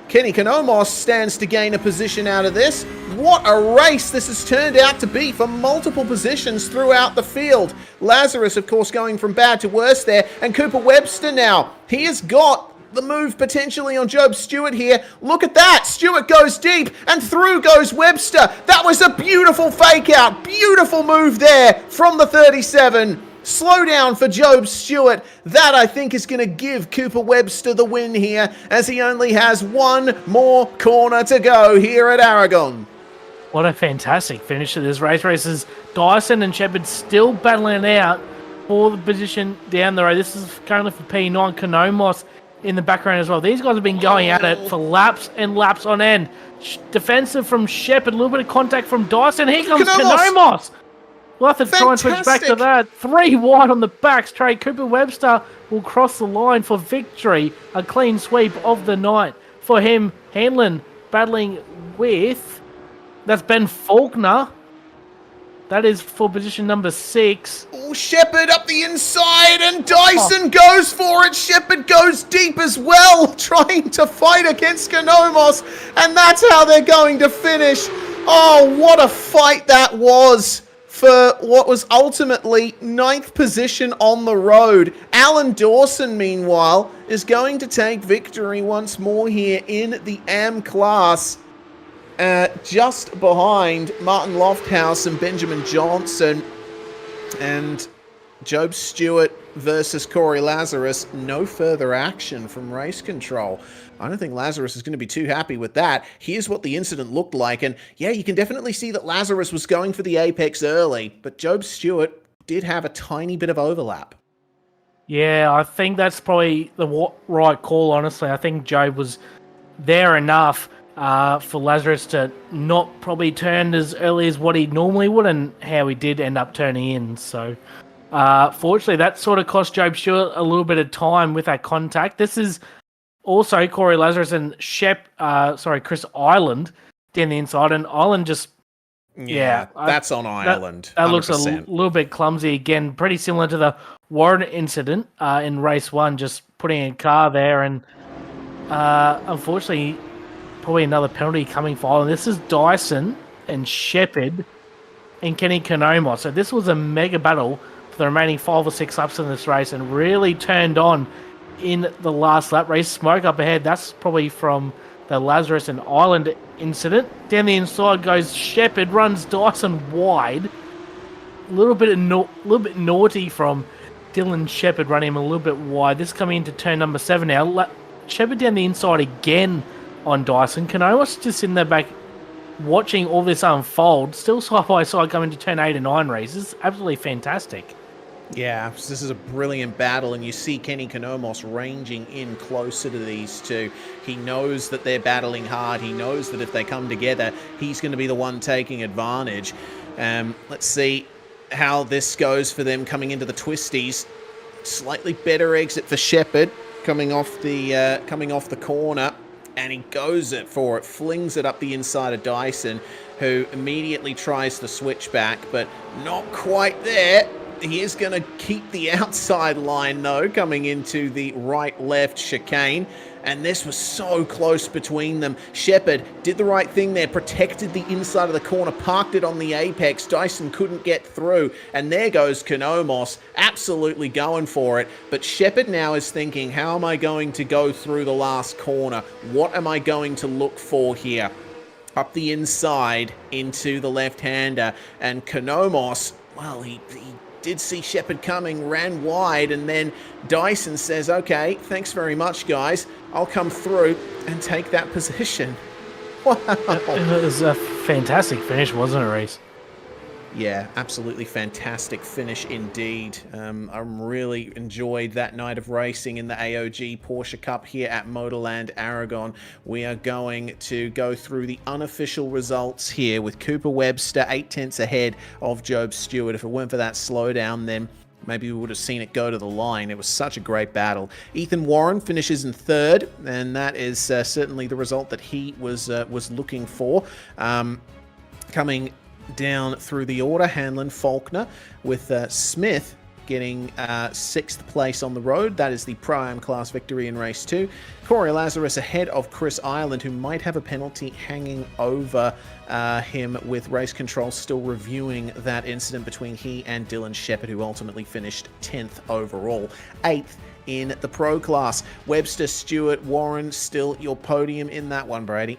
Kenny Konomos stands to gain a position out of this. What a race this has turned out to be for multiple positions throughout the field. Lazarus, of course, going from bad to worse there. And Cooper Webster now, he has got the move potentially on Job Stewart here. Look at that. Stewart goes deep and through goes Webster. That was a beautiful fake out. Beautiful move there from the 37. Slow down for Job Stewart. That, I think, is going to give Cooper Webster the win here, as he only has one more corner to go here at Aragon. What a fantastic finish to this race. Races Dyson and Shepherd still battling it out for the position down the road. This is currently for P9. Konomos in the background as well. These guys have been going at it for laps and laps on end. Defensive from Shepherd, a little bit of contact from Dyson. Here comes Konomos. We'll have to try and switch back to that. 3 wide on the back straight. Cooper Webster will cross the line for victory. A clean sweep of the night for him. Hanlon battling with... That's Ben Faulkner. That is for position number 6. Oh, Shepherd up the inside, and Dyson goes for it. Shepherd goes deep as well, trying to fight against Konomos, and that's how they're going to finish. Oh, what a fight that was for what was ultimately 9th position on the road. Alan Dawson, meanwhile, is going to take victory once more here in the AM class. Just behind Martin Lofthouse and Benjamin Johnson. And Job Stewart versus Corey Lazarus. No further action from race control. I don't think Lazarus is going to be too happy with that. Here's what the incident looked like. And yeah, you can definitely see that Lazarus was going for the apex early, but Job Stewart did have a tiny bit of overlap. Yeah, I think that's probably the right call, honestly. I think Job was there enough for Lazarus to not probably turn as early as what he normally would, and how he did end up turning in. So, fortunately, that sort of cost Job Stewart a little bit of time with that contact. This is also Corey Lazarus and Chris Ireland down the inside, and Ireland just... Yeah, that's on Ireland. That looks a little bit clumsy again, pretty similar to the Warren incident in race 1, just putting a car there, and unfortunately, probably another penalty coming for Ireland. This is Dyson and Shepherd and Kenny Konomos. So this was a mega battle for the remaining 5 or 6 laps in this race, and really turned on in the last lap. Race smoke up ahead. That's probably from the Lazarus and Ireland incident. Down the inside goes Shepherd, runs Dyson wide. A little bit naughty from Dylan Shepherd, running him a little bit wide. This coming into turn number 7 now. Shepherd down the inside again on Dyson. Konomos just sitting there back watching all this unfold. Still side by side coming to turn 8 and 9 races. Absolutely fantastic. Yeah, this is a brilliant battle, and you see Kenny Konomos ranging in closer to these two. He knows that they're battling hard. He knows that if they come together, he's going to be the one taking advantage. Let's see how this goes for them coming into the twisties. Slightly better exit for Shepherd coming off the corner, and he goes for it, flings it up the inside of Dyson, who immediately tries the switch back, but not quite there. He is going to keep the outside line, though, coming into the right-left chicane. And this was so close between them. Shepherd did the right thing there, protected the inside of the corner, parked it on the apex. Dyson couldn't get through. And there goes Konomos, absolutely going for it. But Shepherd now is thinking, how am I going to go through the last corner? What am I going to look for here? Up the inside into the left-hander. And Konomos, well, he did see Shepherd coming, ran wide, and then Dyson says, okay, thanks very much, guys. I'll come through and take that position. Wow. It was a fantastic finish, wasn't it, Reese? Yeah, absolutely fantastic finish indeed. I really enjoyed that night of racing in the AOG Porsche Cup here at Motorland Aragon. We are going to go through the unofficial results here with Cooper Webster 8 tenths ahead of Job Stewart. If it weren't for that slowdown, then maybe we would have seen it go to the line. It was such a great battle. Ethan Warren finishes in 3rd, and that is certainly the result that he was looking for. Coming down through the order, Hanlon, Faulkner, with Smith getting 6th place on the road. That is the Pro-Am class victory in race 2. Corey Lazarus ahead of Chris Ireland, who might have a penalty hanging over him, with race control still reviewing that incident between he and Dylan Shepherd, who ultimately finished 10th overall. 8th in the Pro class. Webster, Stewart, Warren, still your podium in that one, Brady.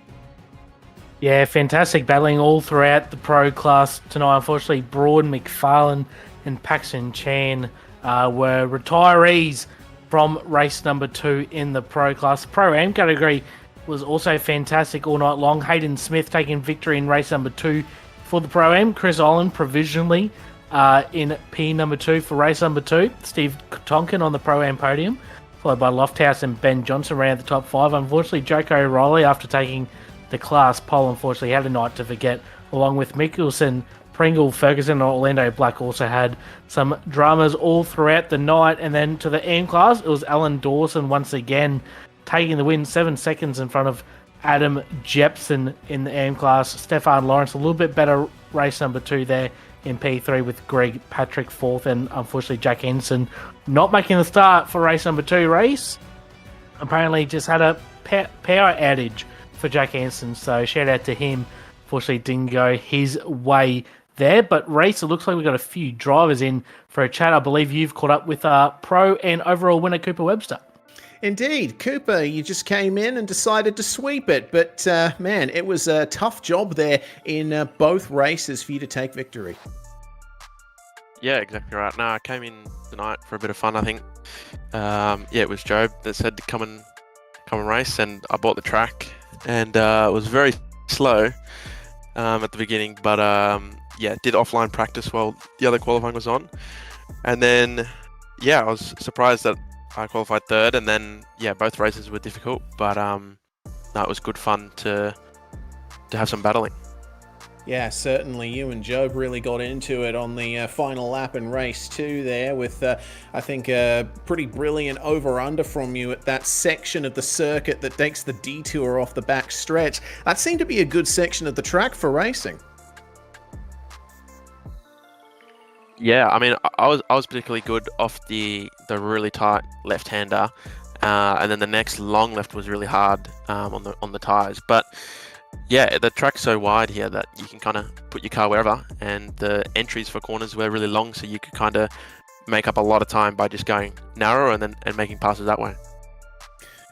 Yeah, fantastic battling all throughout the Pro class tonight. Unfortunately, Broad, McFarlane and Paxton Chan were retirees from race number 2 in the Pro class. Pro-Am category was also fantastic all night long. Hayden Smith taking victory in race number 2 for the Pro-Am. Chris Olin provisionally in P number 2 for race number 2. Steve Tonkin on the Pro-Am podium, followed by Lofthouse and Ben Johnson ran the top 5. Unfortunately, Joko O'Reilly, after taking the class pole, unfortunately had a night to forget, along with Mickelson, Pringle, Ferguson and Orlando Black also had some dramas all throughout the night. And then to the AM class, it was Alan Dawson once again taking the win, 7 seconds in front of Adam Jepson in the AM class. Stefan Lawrence, a little bit better race number 2 there in P3 with Greg Patrick 4th, and unfortunately Jack Henson not making the start for race number 2 race. Apparently just had a power outage for Jack Hansen, so shout out to him. Fortunately, didn't go his way there. But race, it looks like we've got a few drivers in for a chat. I believe you've caught up with Pro and overall winner Cooper Webster. Indeed, Cooper, you just came in and decided to sweep it. But man, it was a tough job there in both races for you to take victory. Yeah, exactly right. No, I came in tonight for a bit of fun. I think, it was Job that said to come and race, and I bought the track, and it was very slow at the beginning, but yeah, did offline practice while the other qualifying was on, and then I was surprised that I qualified third, and then both races were difficult, but no, it was good fun to have some battling. Yeah, certainly. You and Job really got into it on the final lap in race 2 there with, I think, a pretty brilliant over-under from you at that section of the circuit that takes the detour off the back stretch. That seemed to be a good section of the track for racing. Yeah, I mean, I was particularly good off the really tight left-hander, and then the next long left was really hard on the tyres, but yeah, the track's so wide here that you can kind of put your car wherever, and the entries for corners were really long, so you could kind of make up a lot of time by just going narrow and making passes that way.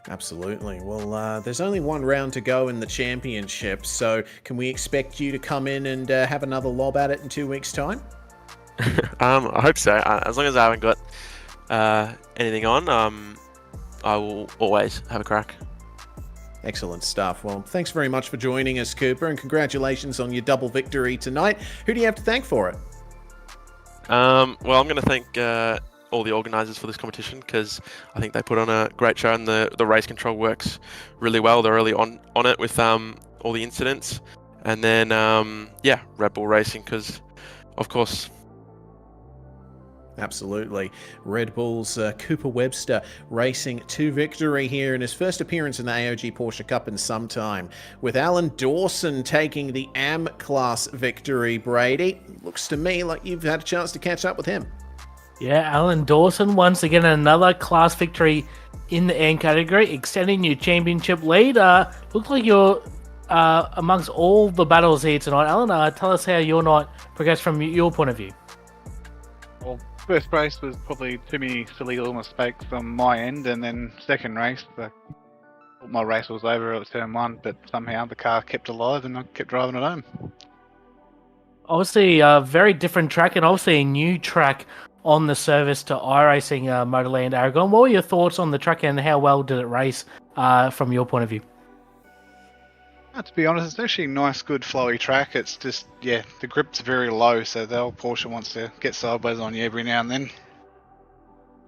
Absolutely. Well, there's only one round to go in the championship, so can we expect you to come in and have another lob at it in 2 weeks' time? I hope so. As long as I haven't got anything on, I will always have a crack. Excellent stuff. Well, thanks very much for joining us, Cooper, and congratulations on your double victory tonight. Who do you have to thank for it? Well, I'm going to thank all the organisers for this competition, because I think they put on a great show, and the race control works really well. They're early on it with all the incidents, and then Red Bull Racing, because of course. Absolutely. Red Bull's Cooper Webster racing to victory here in his first appearance in the AOG Porsche Cup in some time, with Alan Dawson taking the AM class victory. Brady, looks to me like you've had a chance to catch up with him. Yeah, Alan Dawson, once again, another class victory in the AM category, extending your championship lead. Looks like you're amongst all the battles here tonight. Alan, tell us how your night progressed from your point of view. Well, first race was probably too many silly little mistakes on my end, and then second race, my race was over at turn 1, but somehow the car kept alive and I kept driving it home. Obviously, a very different track, and obviously a new track on the service to iRacing Motorland Aragon. What were your thoughts on the track, and how well did it race from your point of view? To be honest, it's actually a nice, good, flowy track. It's just, the grip's very low, so the old Porsche wants to get sideways on you every now and then.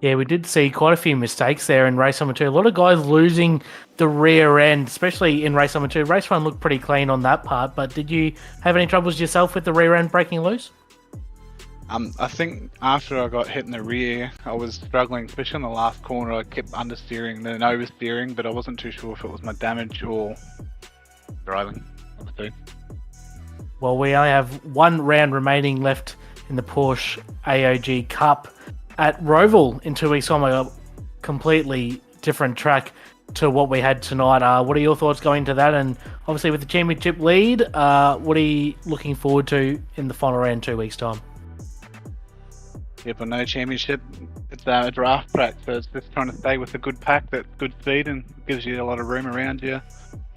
Yeah, we did see quite a few mistakes there in race number 2. A lot of guys losing the rear end, especially in race number 2. Race 1 looked pretty clean on that part, but did you have any troubles yourself with the rear end breaking loose? I think after I got hit in the rear, I was struggling, especially on the last corner. I kept understeering and then oversteering, but I wasn't too sure if it was my damage or driving. Well, we only have one round remaining left in the Porsche AOG Cup at Roval in 2 weeks' time. A completely different track to what we had tonight. What are your thoughts going to that? And obviously with the championship lead, what are you looking forward to in the final round 2 weeks' time? Yeah, but no championship. It's a draft track, so it's just trying to stay with a good pack that's good speed and gives you a lot of room around you.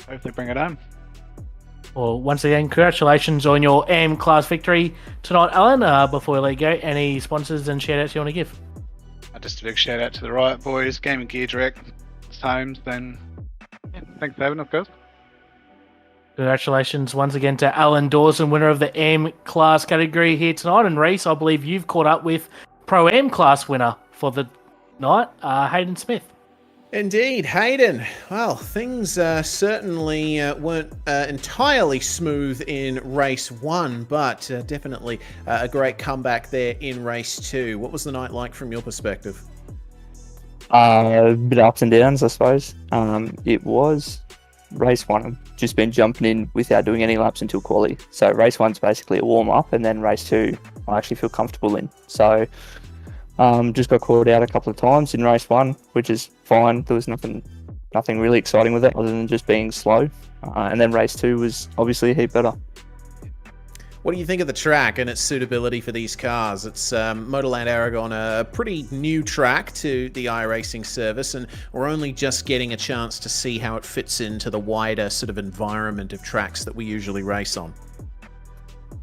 Hopefully bring it home. Well, once again, congratulations on your AM class victory tonight, Alan. Before we let you go, any sponsors and shout-outs you want to give? Just a big shout-out to the Riot Boys, Game and Gear Direct, Holmes, and thanks for having us, guys. Congratulations once again to Alan Dawson, winner of the AM class category here tonight. And Reese, I believe you've caught up with Pro-Am class winner for the night, Hayden Smith. Indeed, Hayden. Well, things certainly weren't entirely smooth in race 1, but definitely a great comeback there in race 2. What was the night like from your perspective? A bit ups and downs, I suppose. It was race 1. I've just been jumping in without doing any laps until quali. So race 1's basically a warm-up, and then race 2 I actually feel comfortable in. So just got called out a couple of times in race 1, which is fine. There was nothing really exciting with it other than just being slow. And then race 2 was obviously a heap better. What do you think of the track and its suitability for these cars? It's Motorland Aragon, a pretty new track to the iRacing service, and we're only just getting a chance to see how it fits into the wider sort of environment of tracks that we usually race on.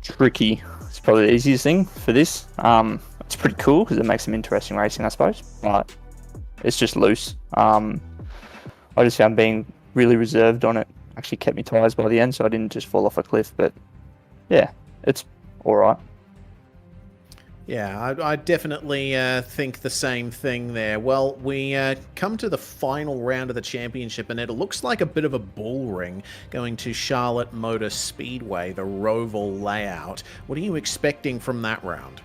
Tricky. It's probably the easiest thing for this. pretty cool because it makes some interesting racing, I suppose. But it's just loose. I just found being really reserved on it actually kept me tyres by the end, so I didn't just fall off a cliff. But yeah, it's all right. Yeah, I definitely think the same thing there. Well, we come to the final round of the championship, and it looks like a bit of a bull ring going to Charlotte Motor Speedway, the Roval layout. What are you expecting from that round?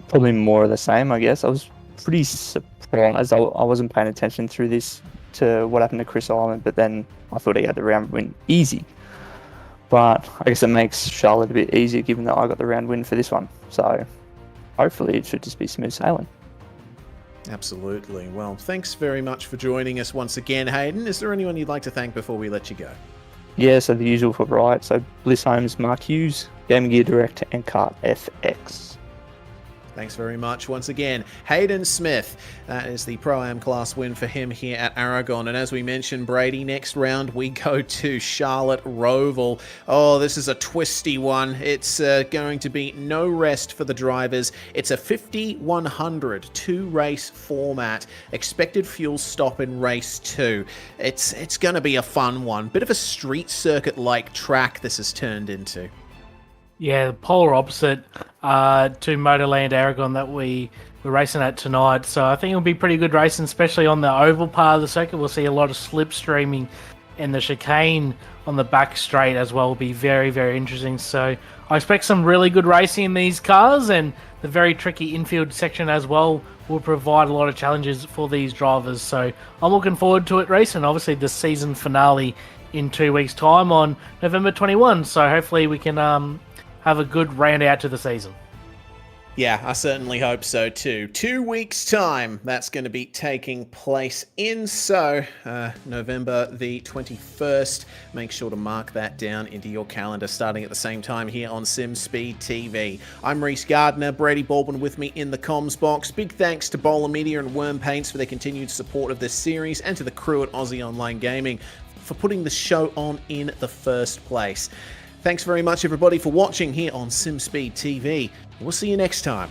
Probably more of the same, I guess. I was pretty surprised. I wasn't paying attention through this to what happened to Chris Island, but then I thought he had the round win easy. But I guess it makes Charlotte a bit easier given that I got the round win for this one. So hopefully it should just be smooth sailing. Absolutely. Well, thanks very much for joining us once again, Hayden. Is there anyone you'd like to thank before we let you go? Yeah, so the usual for Riot. So Bliss Homes, Mark Hughes, Game Gear Direct, and Kart FX. Thanks very much once again. Hayden Smith, that is the Pro-Am class win for him here at Aragon. And as we mentioned, Brady, next round we go to Charlotte Roval. Oh, this is a twisty one. It's going to be no rest for the drivers. It's a 50-100 two-race format. Expected fuel stop in race 2. It's going to be a fun one. Bit of a street circuit-like track this has turned into. Yeah, the polar opposite to Motorland Aragon that we were racing at tonight. So I think it'll be pretty good racing, especially on the oval part of the circuit. We'll see a lot of slipstreaming, and the chicane on the back straight as well will be very, very interesting. So I expect some really good racing in these cars, and the very tricky infield section as well will provide a lot of challenges for these drivers. So I'm looking forward to it racing. Obviously, the season finale in 2 weeks' time on November 21. So hopefully we can have a good round out to the season. Yeah, I certainly hope so too. 2 weeks' time, that's going to be taking place in November the 21st. Make sure to mark that down into your calendar, starting at the same time here on SimSpeed TV. I'm Reese Gardner, Brady Baldwin with me in the comms box. Big thanks to Bowler Media and WormPaints for their continued support of this series, and to the crew at Aussie Online Gaming for putting the show on in the first place. Thanks very much, everybody, for watching here on SimSpeed TV. We'll see you next time.